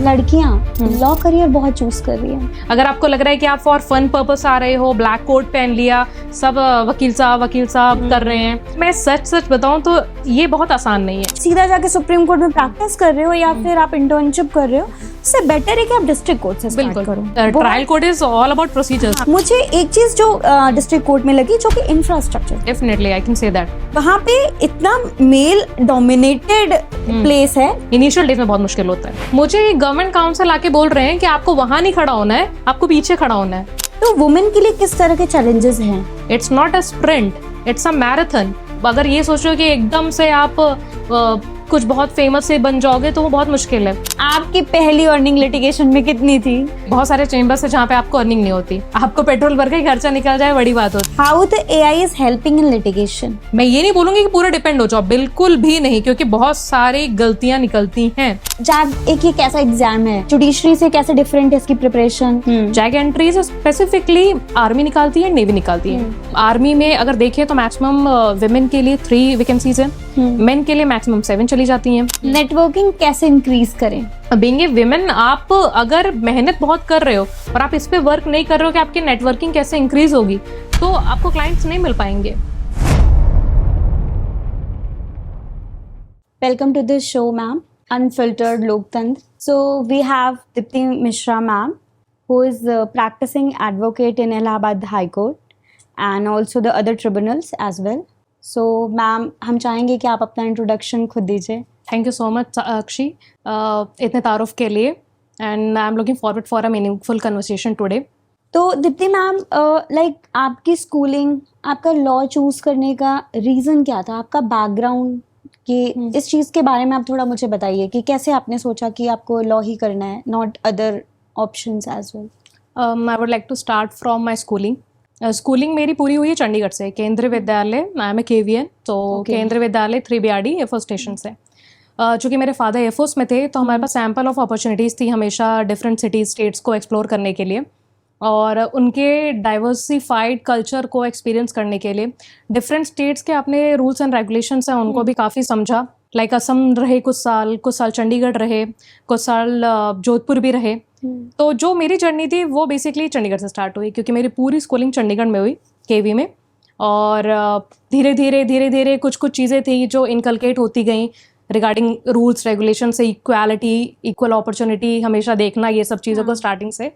लड़कियां law career बहुत choose कर रही हैं। अगर आपको लग रहा है कि आप फॉर फन पर्पस आ रहे हो, ब्लैक कोट पहन लिया, सब वकील साहब कर रहे हैं, मैं सच बताऊं तो ये बहुत आसान नहीं है। सीधा जाके सुप्रीम कोर्ट में प्रैक्टिस कर रहे हो या फिर आप इंटर्नशिप कर रहे हो, उससे बेटर है कि आप डिस्ट्रिक्ट कोर्ट से स्टार्ट करो। Trial court is all about procedures. मुझे एक चीज जो डिस्ट्रिक्ट कोर्ट में लगी, जो कि infrastructure, definitely I can say that वहाँ पे इतना मेल डोमिनेटेड प्लेस है। इनिशियल डेज में बहुत मुश्किल होता है। मुझे गवर्नमेंट काउंसिल आके बोल रहे हैं कि आपको वहां नहीं खड़ा होना है, आपको पीछे खड़ा होना है। तो वुमेन के लिए किस तरह के चैलेंजेस हैं? It's not a sprint, it's a marathon. अगर ये सोचो कि एकदम से आप कुछ बहुत फेमस से बन जाओगे तो वो बहुत मुश्किल है। आपकी पहली अर्निंग लिटिगेशन में कितनी थी? बहुत सारे चेंबर्स है जहाँ पे आपको अर्निंग नहीं होती, आपको पेट्रोल भर के खर्चा निकल जाए, बड़ी बात होती। How the AI is helping in litigation? मैं ये नहीं बोलूंगी कि पूरा डिपेंड हो जाओ, बिल्कुल भी नहीं, क्योंकि बहुत सारी गलतियां निकलती हैं। जैग एक ये कैसा एग्जाम है? जुडिशरी से कैसे डिफरेंट है इसकी preparation? Zag entries specifically army निकालती है, नेवी निकालती है। आर्मी में अगर देखें तो मैक्सिमम विमेन के लिए 3 वैकेंसीज हैं, मेन के लिए मैक्सिमम 7 चली जाती हैं। नेटवर्किंग कैसे इंक्रीज करें? बीइंग ए विमेन, आप अगर मेहनत बहुत कर रहे हो और आप इस पे वर्क नहीं कर रहे हो कि आपकी नेटवर्किंग कैसे इंक्रीज होगी, तो आपको क्लाइंट्स नहीं मिल पाएंगे। Welcome to this show, ma'am. Unfiltered Loktantra. So we have Dipti Mishra, ma'am, who is practicing advocate in Allahabad High Court and also the other tribunals as well. So, ma'am, हम चाहेंगे कि आप अपना introduction खुद दीजिए। Thank you so much अक्षी इतने तारुफ के लिए, and I am looking forward for a meaningful conversation today. तो दीप्ति मैम, लाइक आपकी स्कूलिंग, आपका लॉ चूज करने का रीज़न क्या था? आपका बैकग्राउंड कि इस चीज़ के बारे में आप थोड़ा मुझे बताइए कि कैसे आपने सोचा कि आपको लॉ ही करना है, not other options as well. I would like to start from my schooling. Schooling मेरी पूरी हुई है चंडीगढ़ से, केंद्रीय विद्यालय, आई एम ए KVN, तो केंद्रीय विद्यालय 3 BRD एयरफोर्स स्टेशन से। चूँकि मेरे फादर एयरफोर्स में थे, तो हमारे पास सैम्पल ऑफ अपॉर्चुनिटीज़ थी हमेशा डिफरेंट सिटीज़, स्टेट्स को एक्सप्लोर करने के लिए और उनके डाइवर्सिफाइड कल्चर को एक्सपीरियंस करने के लिए। डिफरेंट स्टेट्स के अपने रूल्स एंड रेगुलेशंस हैं, उनको भी काफ़ी समझा। लाइक असम रहे कुछ साल चंडीगढ़ रहे, कुछ साल जोधपुर भी रहे। तो जो मेरी जर्नी थी वो बेसिकली चंडीगढ़ से स्टार्ट हुई, क्योंकि मेरी पूरी स्कूलिंग चंडीगढ़ में हुई, KV में। और धीरे धीरे कुछ चीज़ें थी जो इनकलकेट होती गई रिगार्डिंग रूल्स रेगुलेशन से, इक्वालिटी, इक्वल अपॉर्चुनिटी हमेशा देखना, ये सब चीज़ों को स्टार्टिंग से।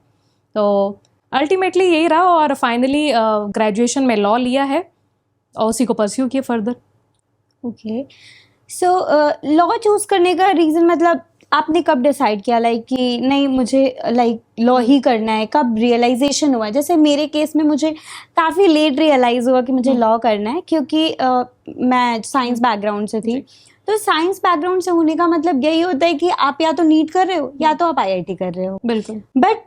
तो अल्टीमेटली यही रहा और फाइनली ग्रेजुएशन में लॉ लिया है और उसी को परस्यू किया further. Okay, so law choose करने का रीज़न मतलब आपने कब डिसाइड किया लाइक कि नहीं मुझे लाइक लॉ ही करना है? कब रियलाइजेशन हुआ? जैसे मेरे केस में मुझे काफ़ी लेट रियलाइज़ हुआ कि मुझे लॉ करना है, क्योंकि मैं साइंस बैकग्राउंड से थी। तो साइंस बैकग्राउंड से होने का मतलब यही होता है कि आप या तो नीट कर रहे हो या तो आप IIT कर रहे हो। बिल्कुल। बट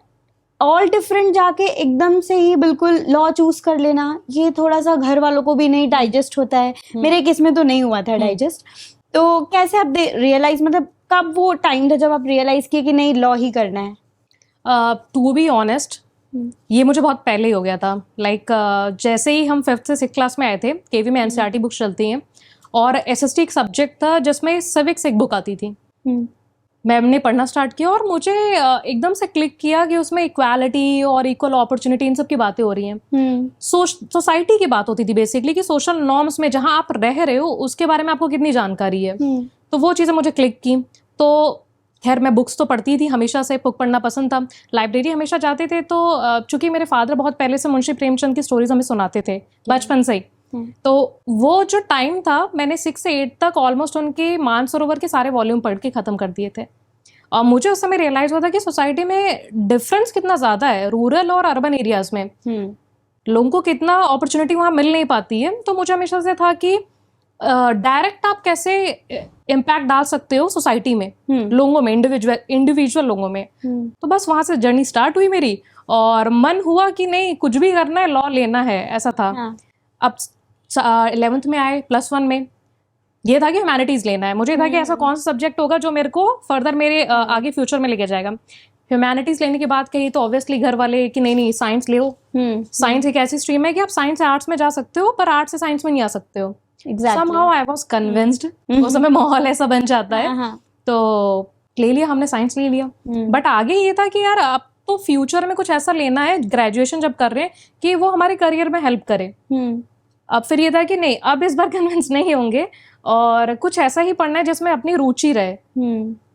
ऑल डिफरेंट जाके एकदम से ही बिल्कुल लॉ चूज कर लेना, ये थोड़ा सा घर वालों को भी नहीं डाइजेस्ट होता है। मेरे केस में तो नहीं हुआ था डाइजेस्ट। तो कैसे आप रियलाइज, मतलब कब वो टाइम था जब आप रियलाइज किए कि नहीं लॉ ही करना है? टू बी ऑनेस्ट, ये मुझे बहुत पहले ही हो गया था। लाइक जैसे ही हम 5th से 6th क्लास में आए थे, KV में NCERT बुक्स चलती हैं और SST एक सब्जेक्ट था जिसमें सिविक्स एक बुक आती थी। मैम ने पढ़ना स्टार्ट किया और मुझे एकदम से क्लिक किया कि उसमें इक्वालिटी और इक्वल अपॉर्चुनिटी, इन सब की बातें हो रही हैं। सोसाइटी की बात होती थी बेसिकली कि सोशल नॉर्म्स में जहां आप रह रहे हो उसके बारे में आपको कितनी जानकारी है। तो वो चीज़ें मुझे क्लिक की। तो खैर मैं बुक्स तो पढ़ती थी, हमेशा से बुक पढ़ना पसंद था, लाइब्रेरी हमेशा जाते थे। तो चूंकि मेरे फादर बहुत पहले से मुंशी प्रेमचंद की स्टोरीज हमें सुनाते थे बचपन से ही, तो वो जो टाइम था मैंने 6 से 8 तक ऑलमोस्ट उनके मानसरोवर के सारे वॉल्यूम पढ़ के ख़त्म कर दिए थे। और मुझे उस समय रियलाइज हुआ था कि सोसाइटी में डिफरेंस कितना ज़्यादा है रूरल और अर्बन एरियाज में। लोगों को कितना अपॉर्चुनिटी वहाँ मिल नहीं पाती है। तो मुझे हमेशा से था कि डायरेक्ट आप कैसे इम्पैक्ट डाल सकते हो सोसाइटी में, लोगों में, इंडिविजुअल लोगों में। तो बस वहाँ से जर्नी स्टार्ट हुई मेरी और मन हुआ कि नहीं कुछ भी करना है, लॉ लेना है, ऐसा था। अब 11th में आए, +1 में ये था कि ह्यूमैनिटीज़ लेना है। मुझे था कि ऐसा कौन सा सब्जेक्ट होगा जो मेरे को फर्दर मेरे आगे फ्यूचर में लेके जाएगा। ह्यूमैनिटीज़ लेने की बात कही तो ऑब्वियसली घर वाले कि नहीं साइंस ले लो। साइंस एक ऐसी स्ट्रीम है कि आप साइंस से आर्ट्स में जा सकते हो, पर आर्ट्स से साइंस में नहीं आ सकते हो। Somehow I was convinced। उस समय माहौल ऐसा बन जाता है। तो ले लिया हमने, साइंस ले लिया, बट आगे ये था कि यार अब तो फ्यूचर में कुछ ऐसा लेना है ग्रेजुएशन जब कर रहे हैं कि वो हमारे करियर में हेल्प करे। अब फिर ये था कि नहीं, अब इस बार कन्विंस नहीं होंगे और कुछ ऐसा ही पढ़ना है जिसमें अपनी रुचि रहे।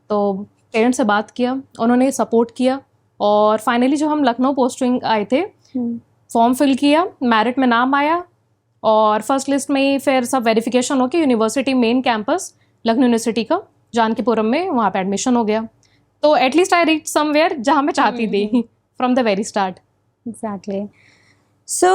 तो पेरेंट्स से बात किया, उन्होंने सपोर्ट किया और फाइनली जब हम लखनऊ पोस्टिंग आए थे, फॉर्म फिल किया, मेरिट में नाम आया और फर्स्ट लिस्ट में ही फिर सब वेरिफिकेशन हो के university main campus Lucknow university का जानकीपुरम में वहाँ पे एडमिशन हो गया। तो एटलीस्ट आई रीच समवेयर जहाँ मैं चाहती थी from the very start. Exactly. So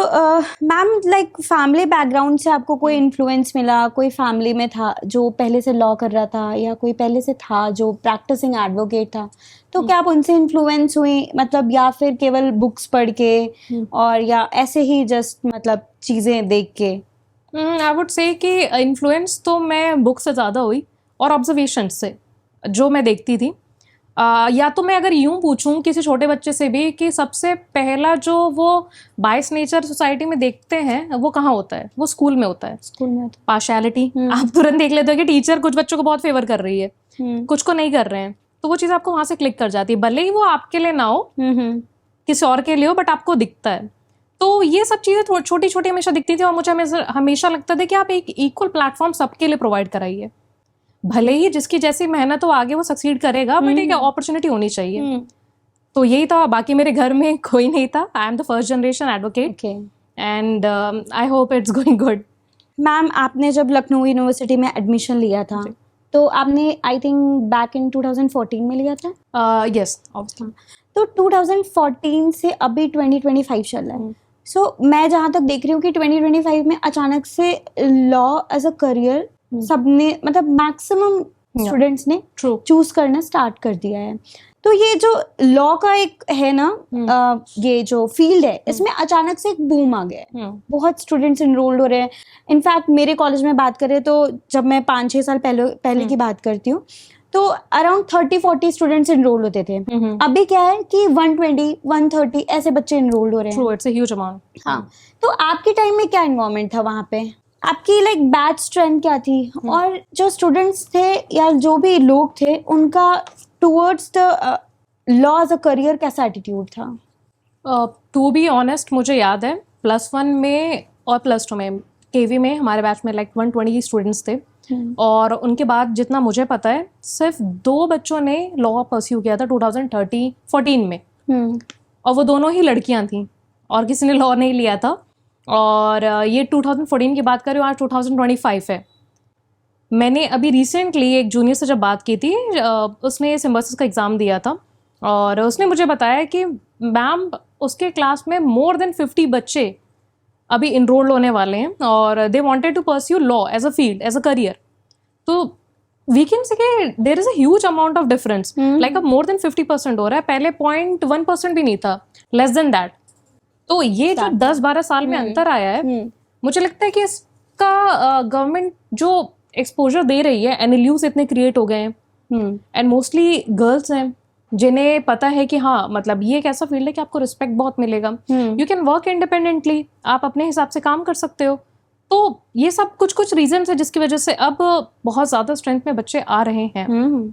ma'am, like family background से आपको कोई इन्फ्लुएंस मिला? कोई फैमिली में था जो पहले से लॉ कर रहा था या कोई पहले से था जो प्रैक्टिसिंग एडवोकेट था, तो क्या आप उनसे इन्फ्लुएंस हुई, मतलब, या फिर केवल बुक्स पढ़ के और या ऐसे ही जस्ट मतलब चीज़ें देख के? आई वुड से कि इन्फ्लुएंस तो मैं बुक से ज़्यादा हुई और ऑब्जर्वेशन से जो मैं देखती थी। या तो मैं अगर यूं पूछूं किसी छोटे बच्चे से भी कि सबसे पहला जो वो बायस नेचर सोसाइटी में देखते हैं वो कहाँ होता है, वो स्कूल में होता है। स्कूल में होता पार्शियलिटी, आप तुरंत देख लेते हो कि टीचर कुछ बच्चों को बहुत फेवर कर रही है, कुछ को नहीं कर रहे हैं, तो वो चीज़ आपको वहाँ से क्लिक कर जाती है, भले ही वो आपके लिए ना हो, किसी और के लिए हो, बट आपको दिखता है। तो ये सब चीज़ें छोटी छोटी हमेशा दिखती थी और मुझे हमेशा लगता था कि आप एक इक्वल प्लेटफॉर्म सबके लिए प्रोवाइड कराइए, भले ही जिसकी जैसी मेहनत हो आगे वो सक्सीड करेगा, बट एक अपॉर्चुनिटी होनी चाहिए। तो यही था, बाकी मेरे घर में कोई नहीं था। I am the first generation advocate and I hope it's going good. Ma'am, आपने जब लखनऊ यूनिवर्सिटी में एडमिशन लिया था तो आपने आई थिंक बैक इन 2014 में लिया था? Yes, obviously. तो 2014 से अभी 2025 चल रहा है। सो मैं जहाँ तक देख रही हूँ कि 2025 में अचानक से लॉ एज अ करियर सबने, मतलब मैक्सिमम स्टूडेंट्स ने चूज करना स्टार्ट कर दिया है। तो ये जो लॉ का एक है ना, ये जो फील्ड है, इसमें अचानक से एक बूम आ गया है, बहुत स्टूडेंट्स इनरोल्ड हो रहे हैं। इनफैक्ट मेरे कॉलेज में बात करें तो जब मैं 5-6 साल पहले की बात करती हूँ तो अराउंड 30-40 स्टूडेंट्स इनरोल होते थे। अभी क्या है कि 120-130 ऐसे बच्चे इनरोल्ड हो रहे हैं। It's a huge amount. हाँ, तो आपके टाइम में क्या इन्वायरमेंट था वहाँ पे? आपकी लाइक बैच स्ट्रेंथ क्या थी? और जो स्टूडेंट्स थे या जो भी लोग थे उनका towards the law as a career कैसा एटीट्यूड था? टू बी ऑनेस्ट, मुझे याद है +1 में और +2 में केवी में हमारे बैच में लाइक 120 स्टूडेंट्स थे और उनके बाद जितना मुझे पता है सिर्फ 2 बच्चों ने लॉ परस्यू किया था 2014 में, और वो दोनों ही लड़कियां थी और किसी ने लॉ नहीं लिया था। और ये 2014 की बात करें, आज 2025 है। मैंने अभी रिसेंटली एक जूनियर से जब बात की थी, उसने सिम्बायोसिस का एग्ज़ाम दिया था और उसने मुझे बताया कि मैम उसके क्लास में मोर देन 50 बच्चे अभी इनरोल्ड होने वाले हैं और they wanted to pursue law as a field, as a career. तो वी कैन से कि there is a huge amount of difference, like अब मोर देन 50% हो रहा है, पहले 0.1% भी नहीं था, लेस देन दैट। तो ये जो 10-12 साल में अंतर आया है, मुझे लगता है कि इसका गवर्नमेंट जो एक्सपोजर दे रही है, एनएलयूज इतने क्रिएट हो गए हैं एंड मोस्टली गर्ल्स हैं जिन्हें पता है कि हाँ, मतलब ये एक ऐसा फील्ड है कि आपको रिस्पेक्ट बहुत मिलेगा, यू कैन वर्क इंडिपेंडेंटली, आप अपने हिसाब से काम कर सकते हो। तो ये सब कुछ रीजन है जिसकी वजह से अब बहुत ज्यादा स्ट्रेंथ में बच्चे आ रहे हैं।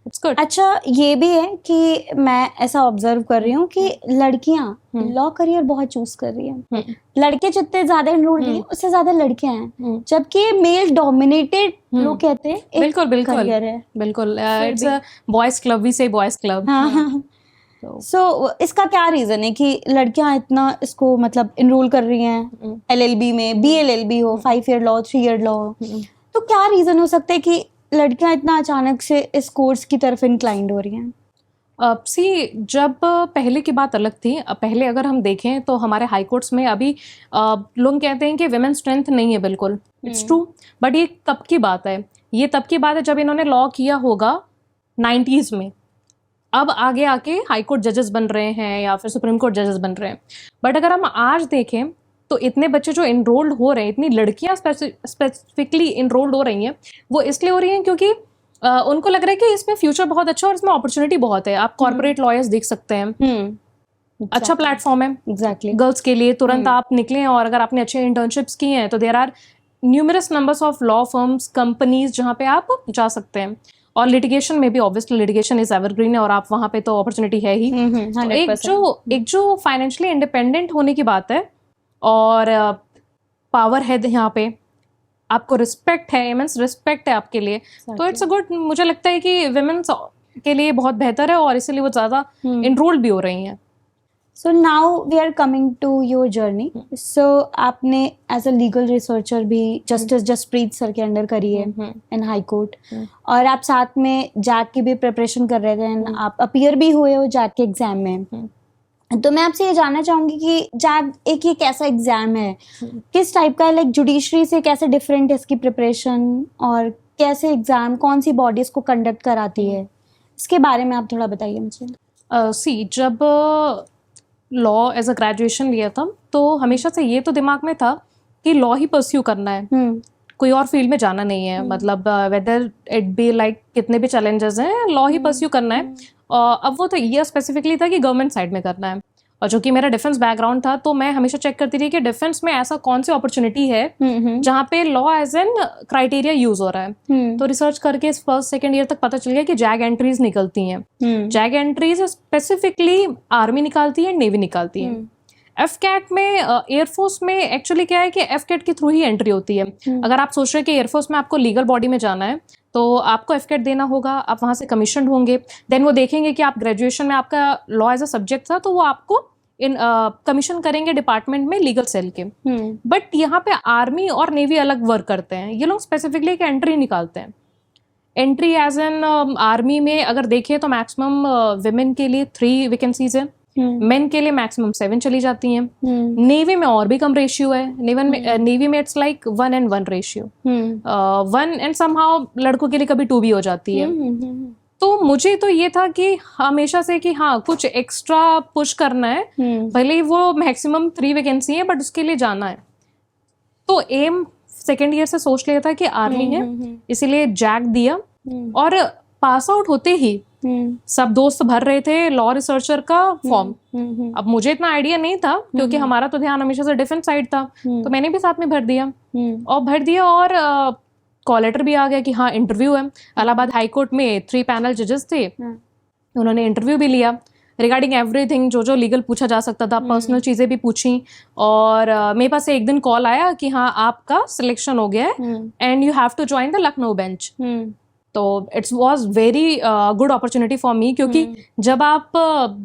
It's good. अच्छा, ये भी है कि मैं ऐसा ऑब्जर्व कर रही हूँ कि लड़कियां लॉ करियर बहुत चूज कर रही हैं। लड़के जितने ज्यादा इनरोल्ड हैं उससे ज्यादा लड़कियां हैं, जबकि मेल डोमिनेटेड लोग कहते हैं बिल्कुल करियर है। बिल्कुल, it's a boys club, we say boys club. So इसका क्या रीजन है कि लड़कियां इतना इसको मतलब इनरोल कर रही हैं? LLB में BLLB हो, 5 ईयर लॉ, 3 ईयर लॉ, तो क्या रीजन हो सकता है कि लड़कियां इतना अचानक से इस कोर्स की तरफ इंक्लाइंड हो रही हैं? जब पहले की बात अलग थी। पहले अगर हम देखें तो हमारे हाई कोर्ट्स में अभी लोग कहते हैं कि विमेन स्ट्रेंथ नहीं है, बिल्कुल इट्स ट्रू, बट ये कब की बात है? ये तब की बात है जब इन्होंने लॉ किया होगा 90s में। अब आगे आके हाई कोर्ट जजेस बन रहे हैं या फिर सुप्रीम कोर्ट जजेस बन रहे हैं, बट अगर हम आज देखें तो इतने बच्चे जो इनरोल्ड हो रहे हैं, इतनी लड़कियां स्पेसिफिकली इनरोल्ड हो रही हैं, वो इसलिए हो रही हैं क्योंकि उनको लग रहा है कि इसमें फ्यूचर बहुत अच्छा और इसमें अपॉर्चुनिटी बहुत है। आप कॉर्पोरेट लॉयर्स देख सकते हैं, अच्छा प्लेटफॉर्म है एग्जैक्टली गर्ल्स के लिए। तुरंत आप निकलें और अगर आपने अच्छे इंटर्नशिप्स की हैं तो there are numerous numbers of law firms, companies जहाँ पे आप जा सकते हैं। और लिटिगेशन में भी ऑब्वियसली लिटिगेशन इज एवरग्रीन है और आप वहाँ पे तो अपॉर्चुनिटी है ही। तो एक जो फाइनेंशियली इंडिपेंडेंट होने की बात है और पावर है यहाँ पे, आपको रिस्पेक्ट है, इमेंस रिस्पेक्ट है आपके लिए, तो इट्स अ गुड, मुझे लगता है कि विमेन्स के लिए बहुत बेहतर है और इसीलिए वो ज़्यादा इनरोल भी हो रही हैं। So now we are coming to your journey. So आपने एज अ लीगल रिसर्चर भी जस्टिस जसप्रीत सर के अंडर करी है इन हाई कोर्ट, और आप साथ में जैक की भी प्रिपरेशन कर रहे थे एंड आप अपीयर भी हुए हो जैक के एग्जाम में। तो मैं आपसे ये जानना चाहूंगी कि जैक एक ये कैसा एग्जाम है, किस टाइप का है, लाइक जुडिशरी से कैसे डिफरेंट है इसकी प्रिपरेशन, और कैसे एग्जाम कौन सी बॉडीज को कंडक्ट कराती है, इसके बारे में आप थोड़ा बताइए मुझे। जब लॉ एज अ ग्रेजुएशन लिया था तो हमेशा से ये तो दिमाग में था कि लॉ ही परस्यू करना है, कोई और फील्ड में जाना नहीं है, मतलब वेदर इट बी लाइक कितने भी चैलेंजेस हैं, लॉ ही परस्यू करना है। अब वो तो ये स्पेसिफिकली था कि गवर्नमेंट साइड में करना है, और जो कि मेरा डिफेंस बैकग्राउंड था तो मैं हमेशा चेक करती रही कि डिफेंस में ऐसा कौन सी अपॉर्चुनिटी है जहाँ पे law as an criteria use हो रहा है। तो रिसर्च करके इस फर्स्ट सेकेंड ईयर तक पता चल गया कि जैग एंट्रीज निकलती हैं। जैग एंट्रीज स्पेसिफिकली आर्मी निकालती है, नेवी निकालती है। एफकैट में एयरफोर्स में एक्चुअली क्या है कि एफकैट के थ्रू ही एंट्री होती है। अगर आप सोच रहे हैं कि एयरफोर्स में आपको लीगल बॉडी में जाना है तो आपको एफकैट देना होगा, आप वहाँ से कमीशन होंगे, देन वो देखेंगे कि आप ग्रेजुएशन में आपका लॉ एज अ सब्जेक्ट था तो वो आपको इन कमीशन करेंगे डिपार्टमेंट में लीगल सेल के। बट यहाँ पे आर्मी और नेवी अलग वर्क करते हैं, ये लोग स्पेसिफिकली एक एंट्री निकालते हैं। एंट्री एज एन आर्मी में अगर देखें तो मैक्सिमम विमेन के लिए 3 वैकेंसीज है, मेन के लिए मैक्सिमम 7 चली जाती हैं। नेवी में और भी कम रेशियो है, नेवी में it's like 1:1 ratio, 1 and somehow लड़कों के लिए कभी 2 भी हो जाती है। तो मुझे तो ये था कि हमेशा से कि हाँ कुछ एक्स्ट्रा पुश करना है, भले ही वो मैक्सिमम 3 वैकेंसी है बट उसके लिए जाना है। तो एम सेकेंड ईयर से सोच लिया था कि आर्मी है, इसीलिए जैक दिया, और पास आउट होते ही सब दोस्त भर रहे थे लॉ रिसर्चर का फॉर्म। अब मुझे इतना आइडिया नहीं था क्योंकि हमारा तो ध्यान हमेशा से डिफेंस साइड था, तो मैंने भी साथ में भर दिया और कॉल लेटर भी आ गया कि हाँ इंटरव्यू है। इलाहाबाद हाई कोर्ट में 3 पैनल जजेस थे, उन्होंने इंटरव्यू भी लिया रिगार्डिंग एवरीथिंग, जो लीगल पूछा जा सकता था, पर्सनल चीज़ें भी पूछी। और मेरे पास एक दिन कॉल आया कि हाँ आपका सिलेक्शन हो गया है and you have to join the Lucknow bench. तो it's was very good opportunity for me, क्योंकि जब आप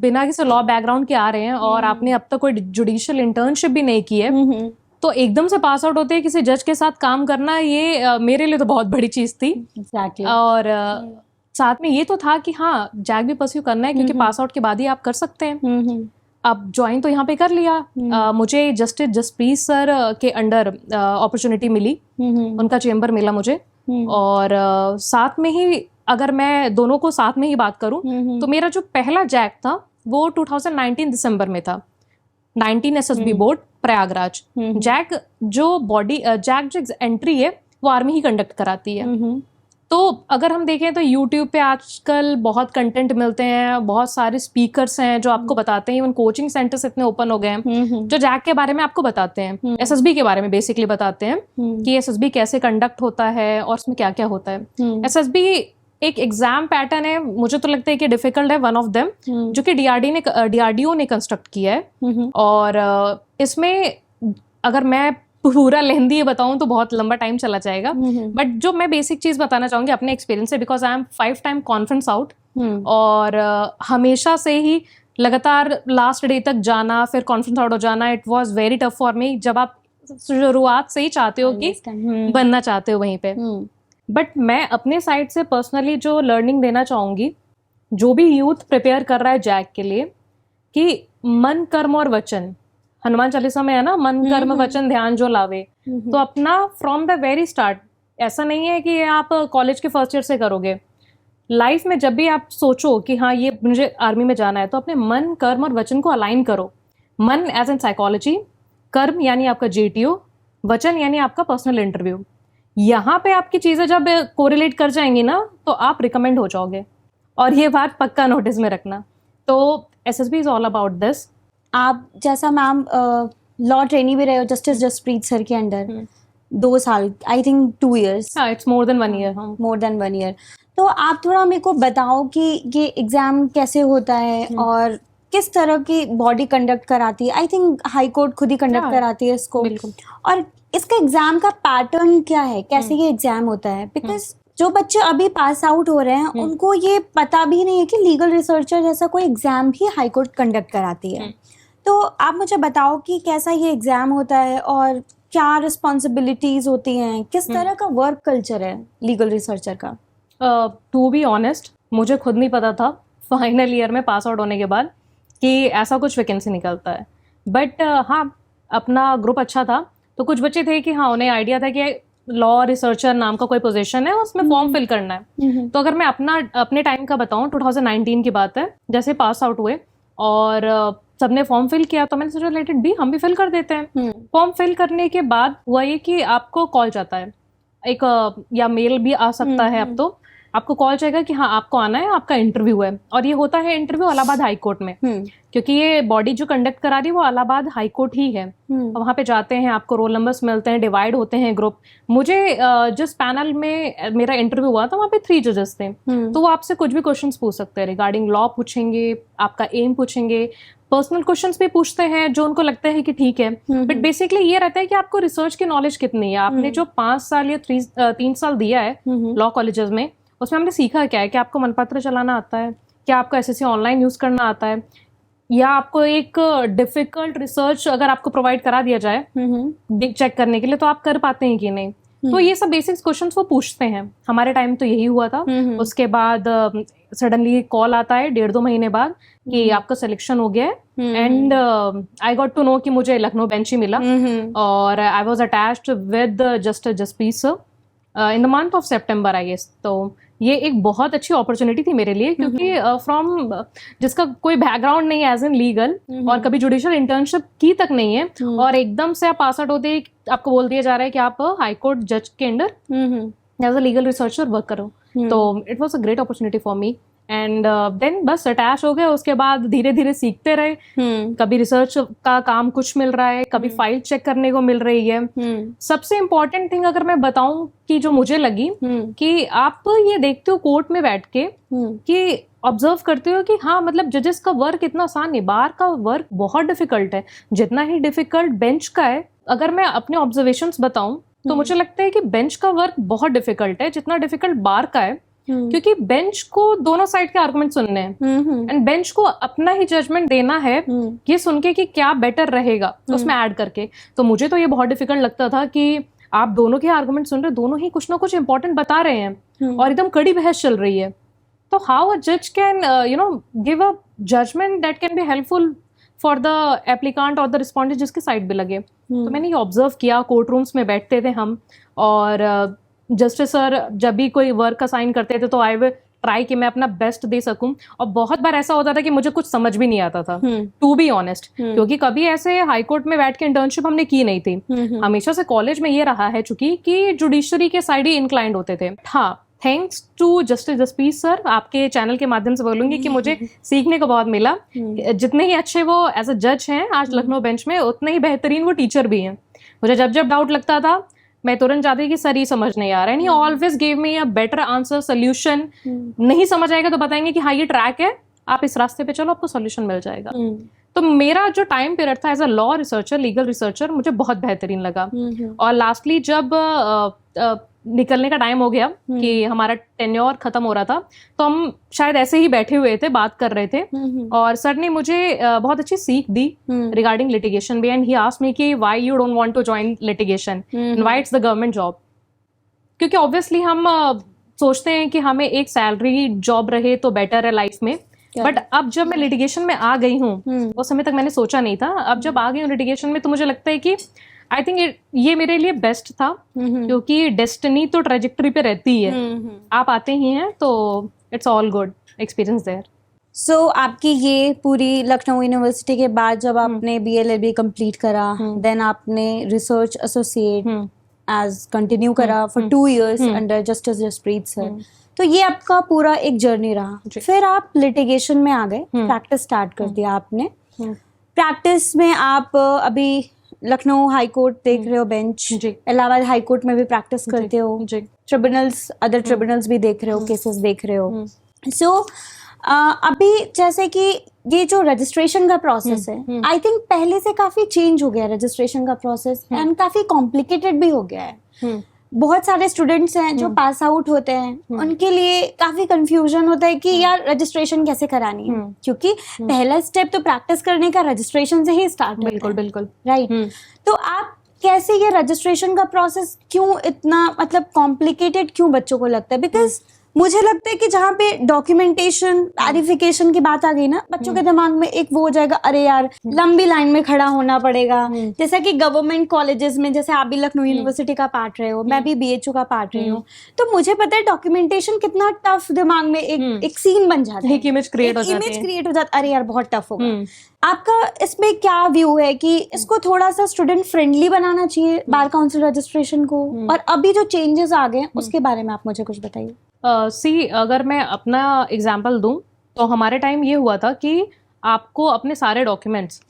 बिना किसी लॉ बैकग्राउंड के आ रहे हैं और आपने अब तक कोई जुडिशियल इंटर्नशिप भी नहीं की है, तो एकदम से पास आउट होते हैं किसी जज के साथ काम करना, ये मेरे लिए तो बहुत बड़ी चीज थी। और साथ में ये तो था कि हाँ जैक भी परस्यू करना है क्योंकि पास आउट के बाद ही आप कर सकते हैं। अब ज्वाइन तो यहाँ पे कर लिया। मुझे जस्टिस जसप्रीत सर के अंडर अपॉर्चुनिटी मिली, उनका चेम्बर मिला मुझे। और साथ में ही अगर मैं दोनों को साथ में ही बात करूं तो मेरा जो पहला जैक था वो 2019 दिसंबर में था, 19 SSB बोर्ड प्रयागराज। जैक जो एंट्री है वो आर्मी ही कंडक्ट कराती है। तो अगर हम देखें तो यूट्यूब पे आजकल बहुत कंटेंट मिलते हैं, बहुत सारे स्पीकर्स हैं जो आपको बताते हैं, इवन कोचिंग सेंटर्स इतने ओपन हो गए हैं जो जैक के बारे में आपको बताते हैं, SSB के बारे में बेसिकली बताते हैं कि SSB कैसे कंडक्ट होता है और उसमें क्या क्या होता है। SSB एक एग्जाम पैटर्न है, मुझे तो लगता है कि डिफिकल्ट है, वन ऑफ देम, जो कि DRDO ने कंस्ट्रक्ट किया है। और इसमें अगर मैं पूरा लेंदी बताऊं तो बहुत लंबा टाइम चला जाएगा, बट जो मैं बेसिक चीज बताना चाहूंगी अपने एक्सपीरियंस से, because I am 5 time conference out, और हमेशा से ही लगातार लास्ट डे तक जाना फिर कॉन्फ्रेंस आउट हो जाना, it was very tough for me. जब आप शुरुआत से ही चाहते हो कि बनना चाहते हो वहीं पे, बट मैं अपने साइड से पर्सनली जो लर्निंग देना चाहूंगी जो भी यूथ प्रिपेयर कर रहा है जैक के लिए, कि मन कर्म और वचन, हनुमान चालीसा में है ना, मन कर्म वचन ध्यान जो लावे। तो अपना फ्रॉम द वेरी स्टार्ट, ऐसा नहीं है कि आप कॉलेज के फर्स्ट ईयर से करोगे, लाइफ में जब भी आप सोचो कि हाँ ये मुझे आर्मी में जाना है तो अपने मन कर्म और वचन को अलाइन करो। मन एज एन साइकोलॉजी, कर्म यानी आपका JTO, वचन यानी आपका पर्सनल इंटरव्यू। यहाँ पे आपकी चीजें जब कोरिलेट कर जाएंगी ना तो आप रिकमेंड हो जाओगे, और ये बात पक्का नोटिस में रखना। तो SSB is all about this. आप जैसा मैम लॉ ट्रेनी भी रहे हो जस्टिस जसप्रीत सर के अंडर 2 साल, I think 2 years, it's more than 1 year। More than 1 year। तो आप थोड़ा मेरे को बताओ कि ये एग्जाम कैसे होता है और किस तरह की बॉडी कंडक्ट कराती है। आई थिंक हाई कोर्ट खुद ही कंडक्ट हाँ, कराती है इसको। बिल्कुल। और इसका एग्जाम का पैटर्न क्या है, कैसे ये एग्जाम होता है? बिकॉज जो बच्चे अभी पास आउट हो रहे हैं उनको ये पता भी नहीं है कि लीगल रिसर्चर जैसा कोई एग्जाम भी हाई कोर्ट कंडक्ट कराती है। तो आप मुझे बताओ कि कैसा ये एग्जाम होता है और क्या रिस्पॉन्सिबिलिटीज होती हैं, किस तरह का वर्क कल्चर है लीगल रिसर्चर का? टू बी ऑनेस्ट, मुझे खुद नहीं पता था फाइनल ईयर में पास आउट होने के बाद कि ऐसा कुछ वैकेंसी निकलता है। बट हाँ, अपना ग्रुप अच्छा था, तो कुछ बच्चे थे कि हाँ उन्हें आइडिया था कि लॉ रिसर्चर नाम का कोई पोजीशन है, उसमें फॉर्म फिल करना है। तो अगर मैं अपने टाइम का बताऊं, 2019 की बात है, जैसे पास आउट हुए और सबने फॉर्म फिल किया, तो मैंने सोचा लेट इट बी, हम भी फिल कर देते हैं। फॉर्म फिल करने के बाद हुआ ये कि आपको कॉल जाता है, एक या मेल भी आ सकता है, अब तो आपको कॉल जाएगा कि हाँ आपको आना है, आपका इंटरव्यू है। और ये होता है इंटरव्यू इलाहाबाद हाई कोर्ट में, क्योंकि ये बॉडी जो कंडक्ट करा रही है वो इलाहाबाद हाई कोर्ट ही है। वहां पे जाते हैं, आपको रोल नंबर्स मिलते हैं, डिवाइड होते हैं ग्रुप। मुझे जिस पैनल में मेरा इंटरव्यू हुआ था वहां पे 3 जजेस थे, तो वो आपसे कुछ भी क्वेश्चंस पूछ सकते हैं, रिगार्डिंग लॉ पूछेंगे, आपका एम पूछेंगे, पर्सनल क्वेश्चंस भी पूछते हैं जो उनको लगता है कि ठीक है। बट बेसिकली ये रहता है कि आपको रिसर्च की नॉलेज कितनी है, आपने जो 5 साल या 3 साल दिया है लॉ कॉलेजेस में, उसमें हमने सीखा क्या है, कि आपको मनपत्र चलाना आता है, क्या आपको एसएससी ऑनलाइन यूज करना आता है, या आपको एक डिफिकल्ट रिसर्च अगर आपको प्रोवाइड करा दिया जाए चेक करने के लिए, तो आप कर पाते हैं कि नहीं। तो ये सब बेसिक्स क्वेश्चंस वो पूछते हैं। हमारे टाइम तो यही हुआ था। उसके बाद सडनली कॉल आता है 1.5-2 महीने बाद कि आपका सिलेक्शन हो गया है, and I got to know कि मुझे लखनऊ बेंच ही मिला, और I was attached with justice Jaspreet sir in the month of September, I guess. तो ये एक बहुत अच्छी अपॉर्चुनिटी थी मेरे लिए, क्योंकि फ्रॉम जिसका कोई बैकग्राउंड नहीं है एज इन लीगल, और कभी जुडिशियल इंटर्नशिप की तक नहीं है, और एकदम से आप पास आउट होते ही आपको बोल दिया जा रहा है कि आप हाई कोर्ट जज के under as a legal researcher work करो। तो it was a great opportunity for me, and then बस अटैच हो गए। उसके बाद धीरे धीरे सीखते रहे, कभी रिसर्च का काम कुछ मिल रहा है, कभी फाइल चेक करने को मिल रही है। सबसे इम्पोर्टेंट थिंग अगर मैं बताऊं कि जो मुझे लगी, कि आप ये देखते हो कोर्ट में बैठ के कि ऑब्जर्व करते हो कि हाँ मतलब जजेस का वर्क इतना आसान नहीं, बार का वर्क बहुत डिफिकल्ट है, जितना ही डिफिकल्ट बेंच का है। अगर मैं अपने ऑब्जर्वेशंस बताऊं तो मुझे लगता है कि बेंच का वर्क बहुत डिफिकल्ट है जितना डिफिकल्ट बार का है, क्योंकि बेंच को दोनों साइड के आर्गुमेंट सुनने हैं, एंड बेंच को अपना ही जजमेंट देना है, ये सुन के कि क्या बेटर रहेगा तो उसमें ऐड करके। तो मुझे तो ये बहुत डिफिकल्ट लगता था कि आप दोनों के आर्गुमेंट सुन रहे, दोनों ही कुछ ना कुछ इंपॉर्टेंट बता रहे हैं, और एकदम कड़ी बहस चल रही है। तो हाउ अ जज can give a judgement that can be helpful for the applicant और द रिस्पॉन्डेंट जिसके साइड भी लगे। तो मैंने ये ऑब्जर्व किया, कोर्ट रूम्स में बैठते थे हम, और जस्टिस सर जब भी कोई वर्क असाइन करते थे तो आई विल ट्राई कि मैं अपना बेस्ट दे सकूं। और बहुत बार ऐसा होता था कि मुझे कुछ समझ भी नहीं आता था, टू बी ऑनेस्ट, क्योंकि कभी ऐसे हाई कोर्ट में बैठ के इंटर्नशिप हमने की नहीं थी। हमेशा से कॉलेज में ये रहा है चूंकि कि जुडिशरी के साइड ही इंक्लाइंड होते थे। हाँ, thanks to justice Jaspreet sir, आपके चैनल के माध्यम से बोलूंगी कि मुझे सीखने को बहुत मिला। जितने ही अच्छे वो एज अ जज हैं आज लखनऊ बेंच में, उतने ही बेहतरीन वो टीचर भी हैं। मुझे जब जब डाउट लगता था मैं तुरंत जाती कि सर ये समझ नहीं आ रहा है, and he always give me a better answer, solution. नहीं समझ आएगा तो बताएंगे कि हाँ ये ट्रैक है, आप इस रास्ते पे चलो, आपको सोल्यूशन मिल जाएगा। तो मेरा जो टाइम पीरियड था as a law researcher, legal researcher, मुझे बहुत बेहतरीन लगा। और लास्टली जब निकलने का टाइम हो गया कि हमारा टेन्योर खत्म हो रहा था, तो हम शायद ऐसे ही बैठे हुए थे, बात कर रहे थे, और सर ने मुझे बहुत अच्छी सीख दी रिगार्डिंग लिटिगेशन भी। एंड ही आस्क्ड मी कि why you don't want to join litigation, why it's the government job. क्योंकि ऑब्वियसली हम सोचते हैं कि हमें एक सैलरी जॉब रहे तो बेटर है लाइफ में, बट अब जब मैं लिटिगेशन में आ गई हूँ, उस समय तक मैंने सोचा नहीं था, अब जब आ गई हूँ लिटिगेशन में तो मुझे लगता है कि आई थिंक ये मेरे लिए बेस्ट था, क्योंकि डेस्टिनी तो ट्रेजेक्टरी पे रहती है, आप आते ही हैं, तो it's all good experience there. So आपकी ये पूरी लखनऊ यूनिवर्सिटी के बाद जब आपने BLLB कंप्लीट करा, देन आपने रिसर्च एसोसिएट एज कंटिन्यू करा for 2 years under justice Jaspreet sir, तो ये आपका पूरा एक जर्नी रहा। फिर आप लिटिगेशन में आ गए, प्रैक्टिस स्टार्ट कर दिया आपने। प्रैक्टिस में आप अभी लखनऊ हाई कोर्ट देख रहे हो बेंच, इलाहाबाद हाई कोर्ट में भी प्रैक्टिस करते हो, ट्रिब्यूनल्स, अदर ट्रिब्यूनल्स भी देख रहे हो, केसेस देख रहे हो। सो अभी जैसे कि ये जो रजिस्ट्रेशन का प्रोसेस है, आई थिंक पहले से काफी चेंज हो गया है रजिस्ट्रेशन का प्रोसेस, एंड काफी कॉम्प्लिकेटेड भी हो गया है। बहुत सारे स्टूडेंट्स हैं जो पास आउट होते हैं, उनके लिए काफी कंफ्यूजन होता है कि यार रजिस्ट्रेशन कैसे करानी है, क्योंकि पहला स्टेप तो प्रैक्टिस करने का रजिस्ट्रेशन से ही स्टार्ट होता है। बिल्कुल बिल्कुल राइट। तो आप कैसे ये रजिस्ट्रेशन का प्रोसेस क्यों इतना मतलब कॉम्प्लिकेटेड क्यों बच्चों को लगता है? बिकॉज मुझे लगता है कि जहाँ पे डॉक्यूमेंटेशन वेरिफिकेशन की बात आ गई ना, बच्चों के दिमाग में एक वो हो जाएगा, अरे यार लंबी लाइन में खड़ा होना पड़ेगा। जैसा कि गवर्नमेंट कॉलेजेस में, जैसे आप भी लखनऊ यूनिवर्सिटी का पार्ट रहे हो, मैं भी BHU का पार्ट रही हूँ, तो मुझे पता है डॉक्यूमेंटेशन कितना टफ दिमाग में एक सीन बन जाता है, एक इमेज क्रिएट हो जाती है, अरे यार बहुत टफ होगा। आपका इसमें क्या व्यू है कि इसको थोड़ा सा स्टूडेंट फ्रेंडली बनाना चाहिए बार काउंसिल रजिस्ट्रेशन को, और अभी जो चेंजेस आ गए उसके बारे में आप मुझे कुछ बताइए। अगर मैं अपना एग्जांपल दूं तो हमारे टाइम ये हुआ था कि आपको अपने सारे डॉक्यूमेंट्स